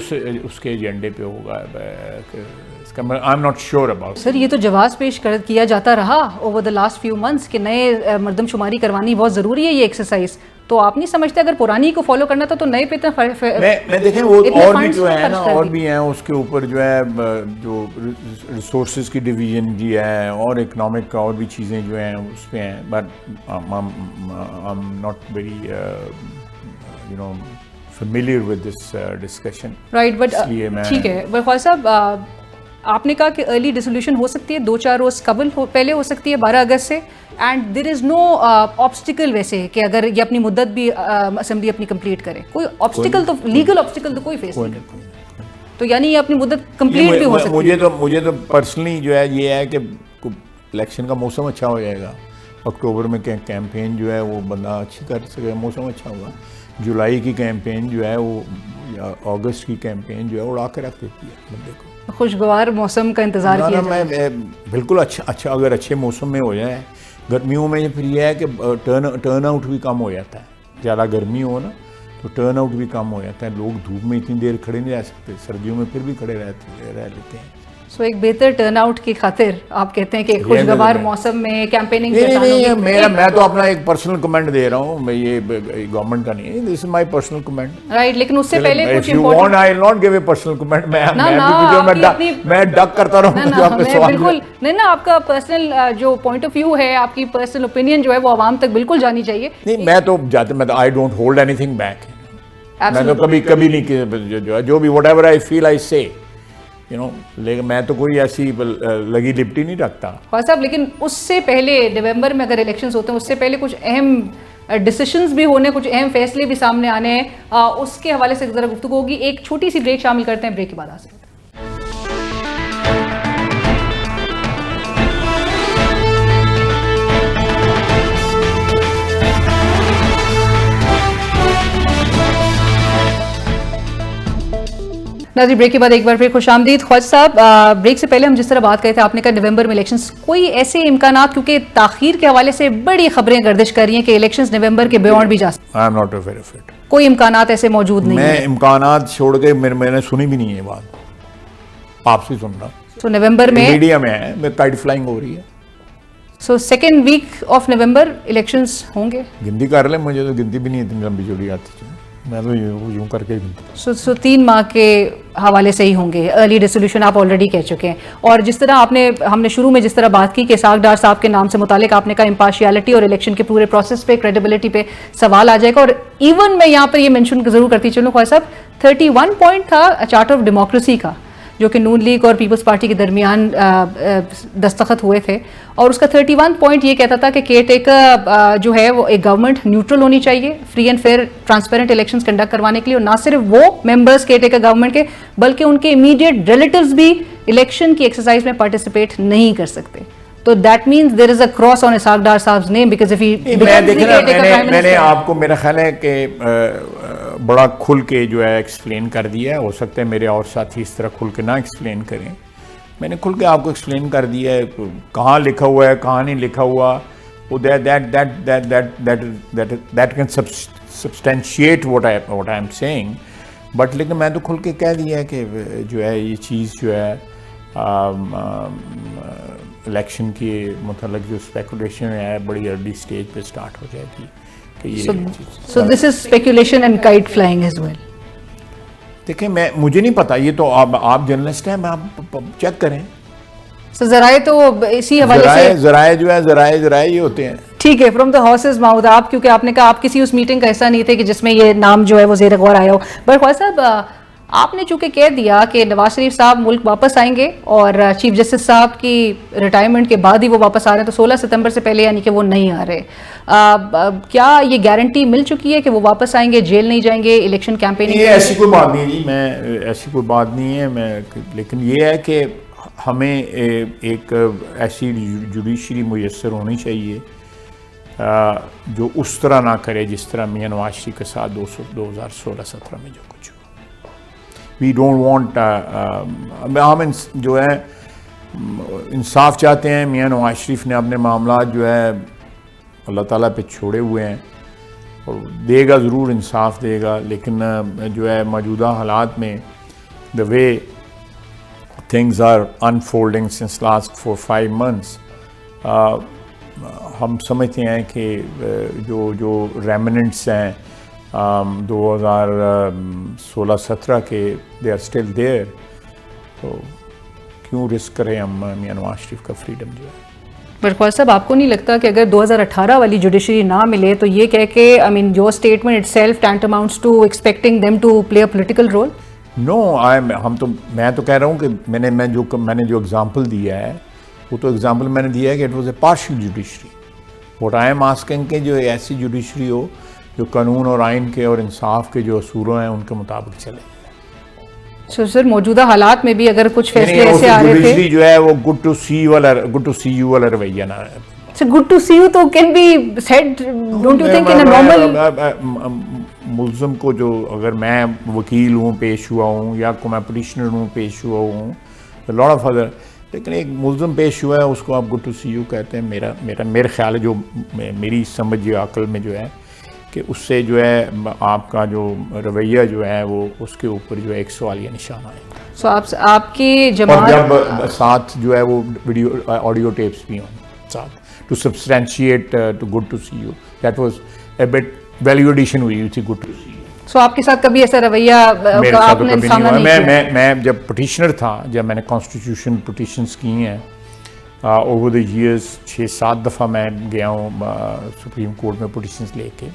اس کے ایجنڈے پہ ہوگا. I am not sure about. Sir یہ تو جواز پیش کیا جاتا رہا over the last few months کہ نئے مردم شماری کروانی بہت ضروری ہے یہ ایکسرسائز. تو آپ نہیں سمجھتے اگر پرانی کو فالو کرنا تھا تو نئے پہ میں دیکھیں وہ اور بھی جو ہے نا, اور بھی ہیں اس کے اوپر جو ہے, جو ریسورسز کی ڈویژن جی ہے اور اکنامک کا اور بھی چیزیں جو ہیں اس پہ ہیں. But I am not very you know familiar with this discussion. Right, but ٹھیک ہے. خواجہ صاحب آپ نے کہا کہ ارلی ڈیسولوشن ہو سکتی ہے 2-4 روز قبل پہلے ہو سکتی ہے 12 اگست سے, and there is know obstacle ویسے کہ اگر یہ اپنی مدت بھی اسمبلی اپنی کمپلیٹ کرے, کوئی آبسٹیکل تو لیگل آبسٹیکل تو کوئی فیس نہیں کرتا, تو یعنی یہ اپنی مدت کمپلیٹ بھی ہو سکتی ہے. مجھے تو پرسنلی جو ہے یہ ہے کہ الیکشن کا موسم اچھا ہو جائے گا, اکتوبر میں کیمپین جو ہے وہ بندہ اچھی کر سکے, موسم اچھا ہوگا. جولائی کی کیمپین جو ہے وہ اگست کی کیمپین جو ہے اڑا کے رکھ دیتی ہے بندے کو. خوشگوار موسم کا انتظار کیا جائے. میں بالکل اچھا اگر اچھے موسم میں ہو جائے. گرمیوں میں پھر یہ ہے کہ ٹرن آؤٹ بھی کم ہو جاتا ہے, زیادہ گرمی ہو نا تو ٹرن آؤٹ بھی کم ہو جاتا ہے, لوگ دھوپ میں اتنی دیر کھڑے نہیں رہ سکتے, سردیوں میں پھر بھی کھڑے رہ لیتے ہیں. سو ایک بہتر ٹرن آؤٹ کی خاطر آپ کہتے ہیں کہ خوشگوار موسم میں کیمپیننگ. میں تو اپنا ایک پرسنل کمنٹ دے رہا ہوں, میں یہ گورنمنٹ کا نہیں ہے, دس از مائی پرسنل کمنٹ. رائٹ, لیکن اس سے پہلے کچھ important I will not give a personal comment. میں ڈک کرتا رہوں جو آپ کے سوال. بالکل نہیں نا, آپ کا پرسنل جو پوائنٹ آف ویو ہے, آپ کی پرسنل اوپینین جو ہے وہ عوام تک بالکل جانی چاہیے. نہیں میں تو I don't hold any thing back. میں تو کبھی نہیں, جو بھی وٹ ایور آئی فیل آئی سے لیکن میں تو کوئی ایسی لگی لپٹی نہیں رکھتا. خواجہ صاحب لیکن اس سے پہلے نومبر میں اگر الیکشنز ہوتے ہیں اس سے پہلے کچھ اہم ڈیسیشنز بھی ہونے, کچھ اہم فیصلے بھی سامنے آنے ہیں, اس کے حوالے سے ذرا گفتگو ہوگی. ایک چھوٹی سی بریک شامل کرتے ہیں, بریک کے بعد حاصل ہوتے ہیں. ناظرین بریک کے بعد ایک بار پھر خوش آمدید. خواجہ صاحب بریک سے پہلے ہم جس طرح بات کرے تھے, آپ نے کہا نومبر میں الیکشنز, کوئی ایسے امکانات, کیونکہ تاخیر کے حوالے سے بڑی خبریں گردش کر رہی ہیں کہ الیکشنز نومبر کے بیونڈ بھی جا سکتے ہیں. کوئی امکانات ایسے موجود نہیں ہیں. میں امکانات چھوڑ کے میں نے سنی بھی نہیں ہے بات, آپ سے سن رہا ہوں. تو نومبر میں میڈیا میں ہے, میں کائٹ فلائنگ ہو رہی ہے. So second week of November elections ہوں گے. گنتی کر لیں, مجھے تو گنتی بھی نہیں اتنی لمبی چوڑی آتی, میں تو یوں کر کے. سو 3 ماہ کے حوالے سے ہی ہوں گے. ارلی ریزولوشن آپ آلریڈی کہہ چکے ہیں, اور جس طرح ہم نے شروع میں جس طرح بات کی کہ اسحاق ڈار صاحب کے نام سے متعلق آپ نے کہا امپارشیلٹی اور الیکشن کے پورے پروسیس پہ, کریڈیبلٹی پہ سوال آ جائے گا. اور ایون میں یہاں پر یہ مینشن ضرور کرتی چلوں خواجہ صاحب, 31 پوائنٹ تھا چارٹر آف ڈیموکریسی کا جو کہ نون لیگ اور پیپلز پارٹی کے درمیان دستخط ہوئے تھے, اور اس کا 31 پوائنٹ یہ کہتا تھا کہ کیئر ٹیکر جو ہے وہ ایک گورنمنٹ نیوٹرل ہونی چاہیے, free and fair transparent elections conduct کروانے کے لیے, اور نہ صرف وہ ممبرز کیئر ٹیکر گورنمنٹ کے بلکہ ان کے امیڈیٹ ریلیٹیوز بھی الیکشن کی ایکسرسائز میں پارٹیسپیٹ نہیں کر سکتے. تو that means there is a cross on Ishaq Dar صاحب نیم بیکاز اف ہی. میں نے آپ کو, میرا خیال ہے کہ بڑا کھل کے جو ہے ایکسپلین کر دیا ہے. ہو سکتا ہے میرے اور ساتھی اس طرح کھل کے نہ ایکسپلین کریں. میں نے کھل کے آپ کو ایکسپلین کر دیا ہے, کہاں لکھا ہوا ہے کہاں نہیں لکھا ہوا. That can substantiate what I am saying. But لیکن میں تو کھل کے کہہ دیا ہے کہ جو ہے یہ چیز جو ہے الیکشن کے متعلق جو اسپیکولیشن ہے بڑی ارلی سٹیج پہ سٹارٹ ہو جائے گی. So this is speculation and kite flying as well. دیکھیں مجھے نہیں پتا, یہ تو آپ جرنلسٹ ہیں, آپ چیک کریں. ذرائع تو اسی حوالے سے ذرائع جو ہے ذرائع یہ ہوتے ہیں. ٹھیک ہے, فرام دا ہارسز ماؤتھ. آپ کیونکہ آپ نے کہا آپ کسی اس میٹنگ کا حصہ نہیں تھے کہ جس میں یہ نام جو ہے وہ زیر غور آیا ہو. بٹ خواجہ صاحب آپ نے چونکہ کہہ دیا کہ نواز شریف صاحب ملک واپس آئیں گے اور چیف جسٹس صاحب کی ریٹائرمنٹ کے بعد ہی وہ واپس آ رہے ہیں، تو 16 ستمبر سے پہلے یعنی کہ وہ نہیں آ رہے، کیا یہ گارنٹی مل چکی ہے کہ وہ واپس آئیں گے، جیل نہیں جائیں گے، الیکشن کیمپیننگ؟ ایسی کوئی بات نہیں جی، ایسی کوئی بات نہیں ہے، لیکن یہ ہے کہ ہمیں ایک ایسی جوڈیشری میسر ہونی چاہیے جو اس طرح نہ کرے جس طرح میاں نواز شریف کے ساتھ 2016-17 میں جو کچھ ہوا۔ وی ڈونٹ وانٹ، ہم جو ہے انصاف چاہتے ہیں۔ میاں نواز شریف نے اپنے معاملات جو ہے اللہ تعالیٰ پہ چھوڑے ہوئے ہیں، اور دے گا ضرور، انصاف دے گا، لیکن جو ہے موجودہ حالات میں the way things are unfolding since last 4-5 months، ہم سمجھتے ہیں کہ جو ریمننٹس ہیں 2016-17 کے they are still there، تو کیوں رسک کریں ہم میاں نواز شریف کا فریڈم جو ہے۔ برخوار صاحب، آپ کو نہیں لگتا کہ اگر 2018 والی جوڈیشری نہ ملے تو یہ کہہ کہ your statement itself tantamounts to expecting them to play a political role؟ نو، میں تو کہہ رہا ہوں کہ میں نے جو اگزامپل دیا ہے وہ تو اگزامپل میں نے دیا ہے کہ it was a partial judiciary. What I am asking کہ جو ایسی جوڈیشری ہو جو قانون اور آئین کے اور انصاف کے جو اصولوں ہیں ان کے مطابق چلے۔ سر موجودہ حالات میں بھی اگر کچھ فیصلے ایسے آ رہے تھے، جوڈیشری جو ہے وہ گڈ ٹو سی یو والا رویہ نہ ہے۔ Sir good to see you تو can be said, don't you think, in a normal ملزم کو، جو اگر میں وکیل ہوں پیش ہوا ہوں، یا کو میں پٹیشنر ہوں پیش ہوا ہوں، لاٹ آف ادر، لیکن ایک ملزم پیش ہوا ہے اس کو آپ گڈ ٹو سی یو کہتے ہیں۔ میرا خیال ہے، جو میری سمجھ عقل میں جو ہے کہ اس سے جو ہے آپ کا جو رویہ جو ہے وہ اس کے اوپر جو ہے ایک سوالیہ نشان آئے گا۔ سو آپ کی جماعت، اور جب ساتھ جو ہے وہ ویڈیو آڈیو ٹیپس بھی ہوں ساتھ to substantiate to good to see you, that was a bit value addition ہوئی تھی good to see you. So آپ کے ساتھ کبھی ایسا رویہ آپ نے سامنا نہیں کیا؟ میں جب پٹیشنر تھا، جب میں نے کانسٹیٹیوشن پٹیشنز کی ہیں اوور دا ایئرس، 6-7 دفعہ میں گیا ہوں سپریم کورٹ میں پٹیشنز لے کے،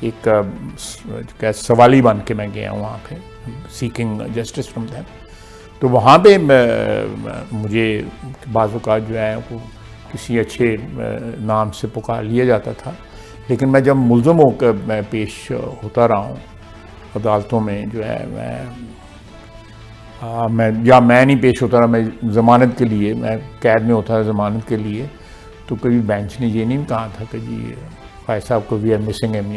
ایک سوالی بن کے میں گیا ہوں وہاں پہ، سیکنگ جسٹس فرام دیم۔ تو وہاں پہ مجھے بعض اوقات جو ہے وہ کسی اچھے نام سے پکار لیا جاتا تھا، لیکن میں جب ملزم ہو کر میں پیش ہوتا رہا ہوں عدالتوں میں، جو ہے میں نہیں پیش ہوتا رہا، میں ضمانت کے لیے، میں قید میں ہوتا تھا ضمانت کے لیے، تو کبھی بینچ نے یہ نہیں کہا تھا کہ جی فائز صاحب کو وی آر مسنگ ایم،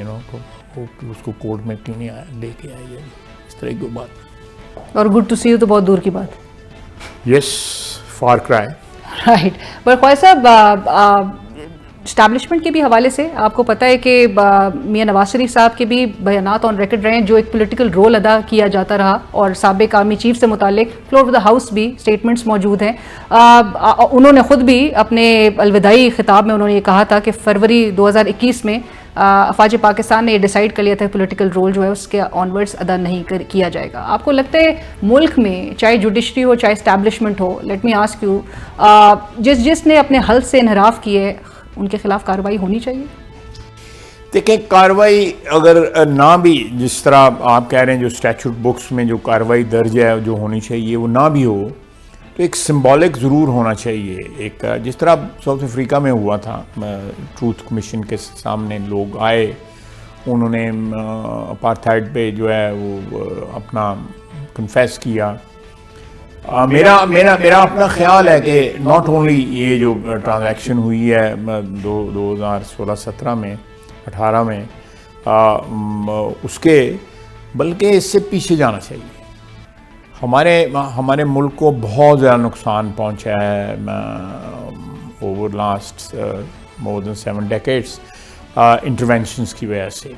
اس کو کورٹ میں کیوں نہیں آیا، لے کے آئیے، اس طرح کی بات۔ اور گڈ ٹو سی یو تو بہت دور کی بات۔ یس، فار کرائی، رائٹ۔ پر خواجہ صاحب، اسٹیبلشمنٹ کے بھی حوالے سے آپ کو پتہ ہے کہ میاں نواز شریف صاحب کے بھی بیانات آن ریکارڈ رہے ہیں، جو ایک پولیٹیکل رول ادا کیا جاتا رہا، اور سابق آرمی چیف سے متعلق فلور آف دا ہاؤس بھی اسٹیٹمنٹس موجود ہیں۔ انہوں نے خود بھی اپنے الوداعی خطاب میں انہوں نے یہ کہا تھا کہ فروری 2021 میں افواج پاکستان نے یہ ڈیسائیڈ کر لیا تھا پولیٹیکل رول جو ہے اس کے آنورڈس ادا نہیں کیا جائے گا۔ آپ کو لگتا ہے ملک میں چاہے جوڈیشری ہو چاہے establishment who, let me ask you, جس نے اپنے حلف سے انحراف کیے ان کے خلاف کارروائی ہونی چاہیے؟ دیکھیں، کارروائی اگر نہ بھی، جس طرح آپ کہہ رہے ہیں جو اسٹیچوٹ بکس میں جو کارروائی درج ہے جو ہونی چاہیے وہ نہ بھی ہو، تو ایک سمبولک ضرور ہونا چاہیے۔ ایک جس طرح ساؤتھ افریقہ میں ہوا تھا، ٹروتھ کمیشن کے سامنے لوگ آئے، انہوں نے اپارتھائڈ پہ جو ہے وہ اپنا کنفیس کیا۔ میرا اپنا خیال ہے کہ ناٹ اونلی یہ جو ٹرانزیکشن ہوئی ہے 2016-17 میں 18 میں اس کے، بلکہ اس سے پیچھے جانا چاہیے۔ ہمارے ملک کو بہت زیادہ نقصان پہنچا ہے اوور لاسٹ مور دین 7 decades انٹرونشنس کی وجہ سے،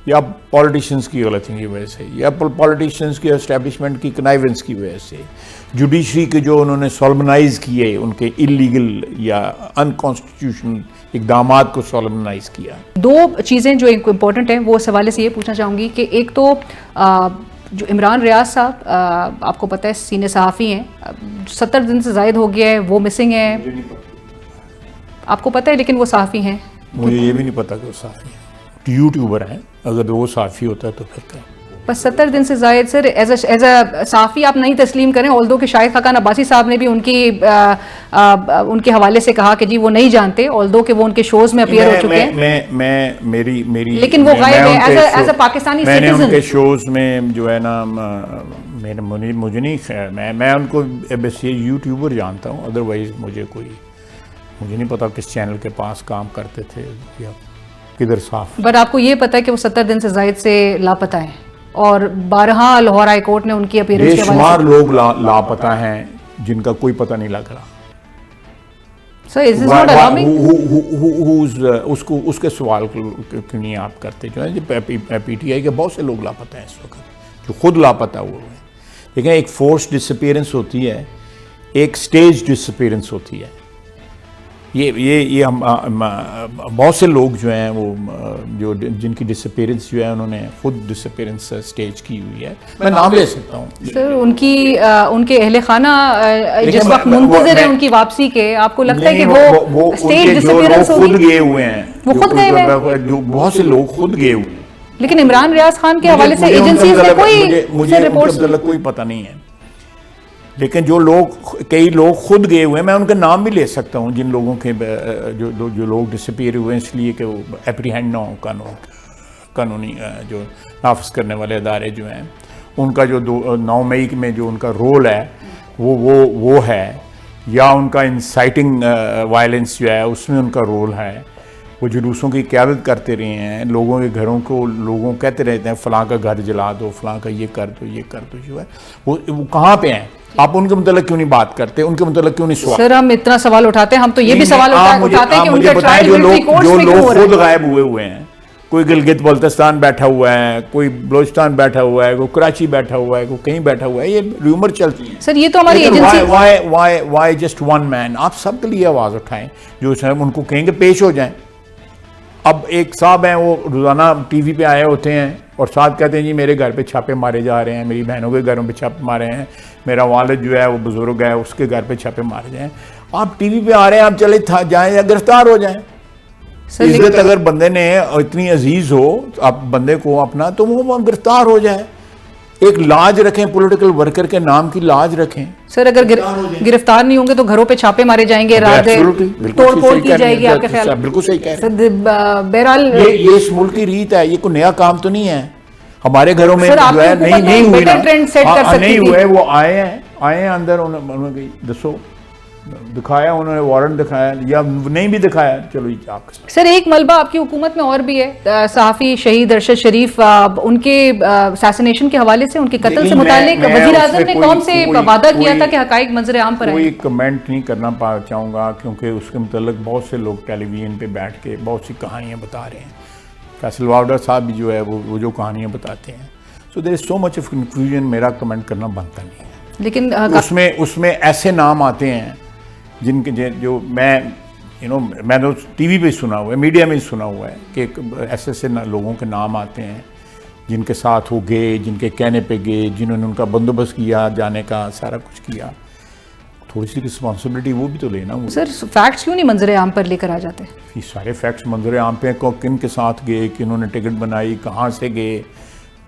یا پولیٹیشنز کی غلطی کی وجہ سے، یا پولیٹیشنز کی اسٹیبلشمنٹ کی کنائیونس کی وجہ سے، جوڈیشری کے جو انہوں نے سالمنائز کیے ان کے اللیگل یا انکانسٹیٹیوشنل اقدامات کو سالمنائز کیا۔ دو چیزیں جو امپورٹنٹ ہیں وہ اس حوالے سے یہ پوچھنا چاہوں گی کہ ایک تو جو عمران ریاض صاحب، آپ کو پتہ ہے سینئر صحافی ہیں، 70 دن سے زائد ہو گیا ہے، وہ مسنگ ہیں، آپ کو پتہ ہے، لیکن وہ صحافی ہیں۔ مجھے یہ بھی نہیں پتا کہ وہ صحافی ہیں، یوٹیوبر ہیں، اگر وہ صحافی ہوتا ہے تو پھر کیا۔ بس 70 دن سے زائد سر ایز اے صحافی آپ نہیں تسلیم کریں، آلدو کہ شاہد خاقان عباسی صاحب نے بھی ان کے حوالے سے کہا کہ جی وہ نہیں جانتے، آلدو کہ وہ ان کے شوز میں اپیئر ہو چکے ہیں، میری لیکن وہ غائب ہے ایز اے پاکستانی میں نے ان سٹیزن۔ کے شوز میں جو ہے نا مجھے نہیں، میں ان کو بس یہ یوٹیوبر جانتا ہوں، ادروائز مجھے نہیں پتا کس چینل کے پاس کام کرتے تھے یا کدھر صاف۔ بٹ آپ کو یہ پتا ہے کہ وہ 70 دن سے زائد سے لاپتہ ہیں، اور بارہا لاہور ہائی کورٹ نے ان کی اپیئرنس بے شمار لوگ لاپتہ ہیں جن کا کوئی پتہ نہیں لگ رہا۔ سر از ناٹ الارمنگ؟ اس کے سوال کیوں نہیں آپ کرتے؟ جو ہے پی ٹی آئی کے بہت سے لوگ لاپتہ ہیں اس وقت جو خود لاپتہ ہوئے ہیں، لیکن ایک فورس ڈسپیئرنس ہوتی ہے، ایک سٹیج ڈسپیئرنس ہوتی ہے۔ یہ ہم بہت سے لوگ جو ہیں وہ جن کی ڈسپیئرنس جو ہے انہوں نے خود ڈسپیئرنس سٹیج کی ہوئی ہے، میں نام لے سکتا ہوں سر۔ ان کے اہل خانہ جس وقت منتظر ہیں ان کی واپسی کے، آپ کو لگتا ہے کہ وہ سٹیج ڈسپیئرنس ہوگی؟ خود گئے ہوئے ہیں، وہ خود گئے ہوئے ہیں، بہت سے لوگ خود گئے ہوئے ہیں، لیکن عمران ریاض خان کے حوالے سے ایجنسیز نے کوئی رپورٹس کوئی پتہ نہیں ہے، لیکن کئی لوگ خود گئے ہوئے ہیں، میں ان کے نام بھی لے سکتا ہوں جن لوگوں کے جو لوگ ڈسپیئر ہوئے ہیں اس لیے کہ وہ اپریہینڈ نہ ہو قانونی جو نافذ کرنے والے ادارے جو ہیں، ان کا جو 9 مئی میں جو ان کا رول ہے وہ ہے، یا ان کا انسائٹنگ وائلنس جو ہے اس میں ان کا رول ہے۔ وہ جلوسوں کی قیادت کرتے رہے ہیں، لوگوں کے گھروں کو لوگوں کہتے رہتے ہیں فلاں کا گھر جلا دو، فلاں کا یہ کر دو، یہ کر دو، جو ہے وہ کہاں پہ ہیں؟ آپ ان کے متعلق کیوں نہیں بات کرتے؟ ان کے متعلق کیوں نہیں سوال؟ سر ہم اتنا سوال اٹھاتے ہیں، ہم تو یہ بھی سوال اٹھاتے ہیں کہ ان کا ٹرائل ملٹری کورٹس میں کیوں ہو رہا ہے؟ خود غائب ہوئے ہیں، کوئی گلگت بلتستان بیٹھا ہوا ہے، کوئی بلوچستان بیٹھا ہوا ہے، کوئی کراچی بیٹھا ہوا ہے، کوئی کہیں بیٹھا ہوا ہے، یہ ریومر چلتی ہے سر۔ یہ تو ہماری ایجنسی وائی جسٹ ون مین؟ آپ سب کے لیے آواز اٹھائیں، جو ان کو کہیں گے پیش ہو جائیں۔ اب ایک صاحب ہیں وہ روزانہ ٹی وی پہ آئے ہوتے ہیں اور ساتھ کہتے ہیں جی میرے گھر پہ چھاپے مارے جا رہے ہیں، میری بہنوں کے گھروں پہ چھاپے مارے ہیں، میرا والد جو ہے وہ بزرگ ہے اس کے گھر پہ چھاپے مارے جائیں۔ آپ ٹی وی پہ آ رہے ہیں، آپ چلے جائیں یا گرفتار ہو جائیں۔ عزت اگر بندے نے اتنی عزیز ہو آپ بندے کو اپنا، تو وہ گرفتار ہو جائے۔ ایک لاج رکھیں، پولیٹیکل ورکر کے نام کی لاج رکھیں۔ سر اگر گرفتار نہیں ہوں گے تو گھروں پہ چھاپے مارے جائیں گے، توڑ پھوڑ کی جائے گی، آپ کے خیال؟ بالکل صحیح کہہ رہے ہیں۔ بہرحال یہ اس ملک کی ریت ہے، یہ کوئی نیا کام تو نہیں ہے۔ ہمارے گھروں میں جو ہے نہیں ہوئی نا، نہیں ہوئے، وہ آئے ہیں اندر، انہوں نے دسو دکھایا، انہوں نے وارنٹ دکھایا یا نہیں بھی دکھایا، چلو آپ۔ سر ایک ملبہ آپ کی حکومت میں اور بھی ہے، صحافی شہید ارشد شریف، ان کے اسیسینیشن کے حوالے سے، ان کے قتل سے متعلق وزیر اعظم نے قوم سے وعدہ کیا تھا کہ حقائق منظر عام پر آئیں۔ کوئی کمنٹ نہیں کرنا چاہوں گا کیونکہ اس کے متعلق بہت سے لوگ ٹیلی ویژن پہ بیٹھ کے بہت سی کہانیاں بتا رہے ہیں۔ فیصل واوڈر صاحب بھی جو ہے وہ جو کہانیاں بتاتے ہیں، سو دیر از سو مچ آف کنفیوژن، میرا کمنٹ کرنا بنتا نہیں ہے۔ لیکن اس میں ایسے نام آتے ہیں جن کے جو میں تو ٹی وی پہ سنا ہوا ہے، میڈیا میں سنا ہوا ہے کہ ایسے لوگوں کے نام آتے ہیں جن کے ساتھ وہ گئے، جن کے کہنے پہ گئے، جنہوں نے ان کا بندوبست کیا جانے کا، سارا کچھ کیا۔ تھوڑی سی رسپانسبلٹی وہ بھی تو لینا۔ سر فیکٹس کیوں نہیں منظر عام پر لے کر آ جاتے؟ یہ سارے فیکٹس منظر عام پہ کن کے ساتھ گئے، کنہوں نے ٹکٹ بنائی، کہاں سے گئے،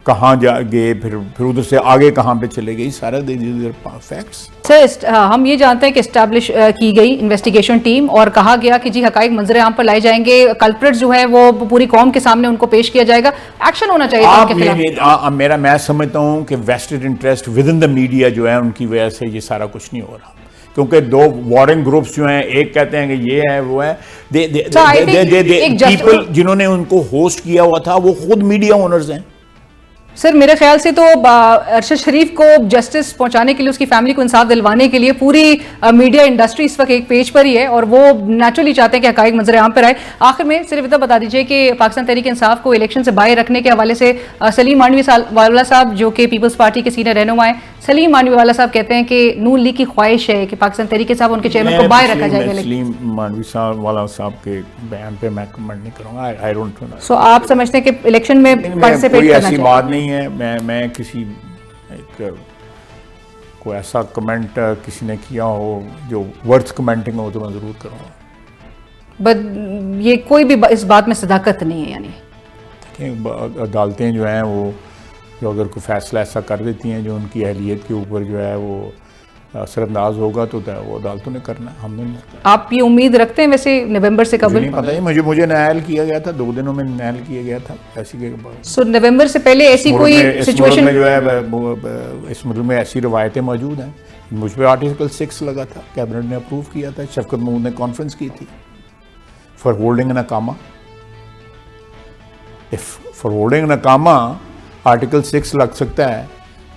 کہاں جا گئے، پھر ادھر سے آگے کہاں پہ چلے گئے، سارا فیکٹس۔ سر ہم یہ جانتے ہیں کہ اسٹیبلش کی گئی انویسٹیگیشن ٹیم اور کہا گیا کہ جی حقائق منظر عام پر لائے جائیں گے، کلپریٹ جو ہے وہ پوری قوم کے سامنے ان کو پیش کیا جائے گا، ایکشن ہونا چاہیے ان کے خلاف۔ میں سمجھتا ہوں کہ vested interest within the media جو ہے ان کی وجہ سے یہ سارا کچھ نہیں ہو رہا، کیونکہ دو وارنگ گروپس جو ہیں، ایک کہتے ہیں کہ یہ ہے وہ ہے، پیپل جنہوں نے ان کو ہوسٹ کیا ہوا تھا وہ خود میڈیا اونرز ہیں۔ سر میرے خیال سے تو ارشد شریف کو جسٹس پہنچانے کے لیے، اس کی فیملی کو انصاف دلوانے کے لیے پوری میڈیا انڈسٹری اس وقت ایک پیج پر ہی ہے اور وہ نیچرلی چاہتے ہیں کہ حقائق منظر عام پر آئے۔ آخر میں صرف اتنا بتا دیجئے کہ پاکستان تحریک انصاف کو الیکشن سے باہر رکھنے کے حوالے سے سلیم مانوی والا صاحب جو کہ پیپلز پارٹی کے سینئر رہنما ہیں، سلیم مانوی والا صاحب کہتے ہیں کہ نون لیگ کی خواہش ہے کہ پاکستان تحریک انصاف ان کے چیئرمین کو باہر رکھا جائے گا۔ سلیم مانوی صاحب والا صاحب کے بیان پہ میں کمنٹ نہیں کروں گا، آئی ڈونٹ نو۔ سو آپ سمجھتے ہیں کہ الیکشن میں پارٹیسپیٹ کرنا کوئی ایسی چاہیے؟ بات نہیں ہے، میں کسی کوئی ایسا کمنٹ کسی نے کیا ہو جو ورتھ کمنٹنگ ہو تو میں ضرور کروں گا۔ بٹ یہ کوئی بھی اس بات میں صداقت نہیں ہے، یعنی عدالتیں جو ہیں وہ جو اگر کوئی فیصلہ ایسا کر دیتی ہیں جو ان کی اہلیت کے اوپر جو ہے وہ اثر انداز ہوگا تو وہ عدالتوں نے کرنا ہے، ہم نے نہیں کرنا۔ آپ یہ امید رکھتے ہیں ویسے نومبر سے مجھے قبل؟ نہیں پتہ ہے، مجھے نائل کیا گیا تھا، 2 دنوں میں نائل کیا گیا تھا ایسی کے بعد۔ سو نومبر سے پہلے ایسی کوئی اس ملک سچویشن؟ میں جو ہے اس ملک میں ایسی روایتیں موجود ہیں۔ مجھ پہ آرٹیکل 6 لگا تھا، کیبنٹ نے اپروو کیا تھا، شفقت محمود نے کانفرنس کی تھی فار ہولڈنگ این اقامہ۔ فار ہولڈنگ این اقامہ آرٹیکل 6 لگ سکتا ہے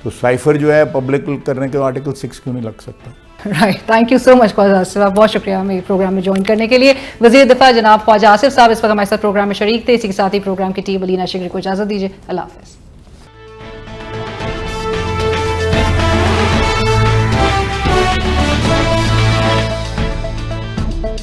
تو سائفر جو ہے پبلک کرنے کے آرٹیکل 6 کیوں نہیں لگ سکتا؟ رائٹ، تھینک یو سو مچ خواجہ آصف صاحب، بہت شکریہ ہمیں پروگرام میں جوائن کرنے کے لیے۔ وزیر دفاع جناب خواجہ آصف صاحب اس وقت ہمارے ساتھ پروگرام میں شریک تھے۔ اسی کے ساتھ ہی پروگرام کی ٹیم علینا شگری کو اجازت دیجیے، اللہ حافظ۔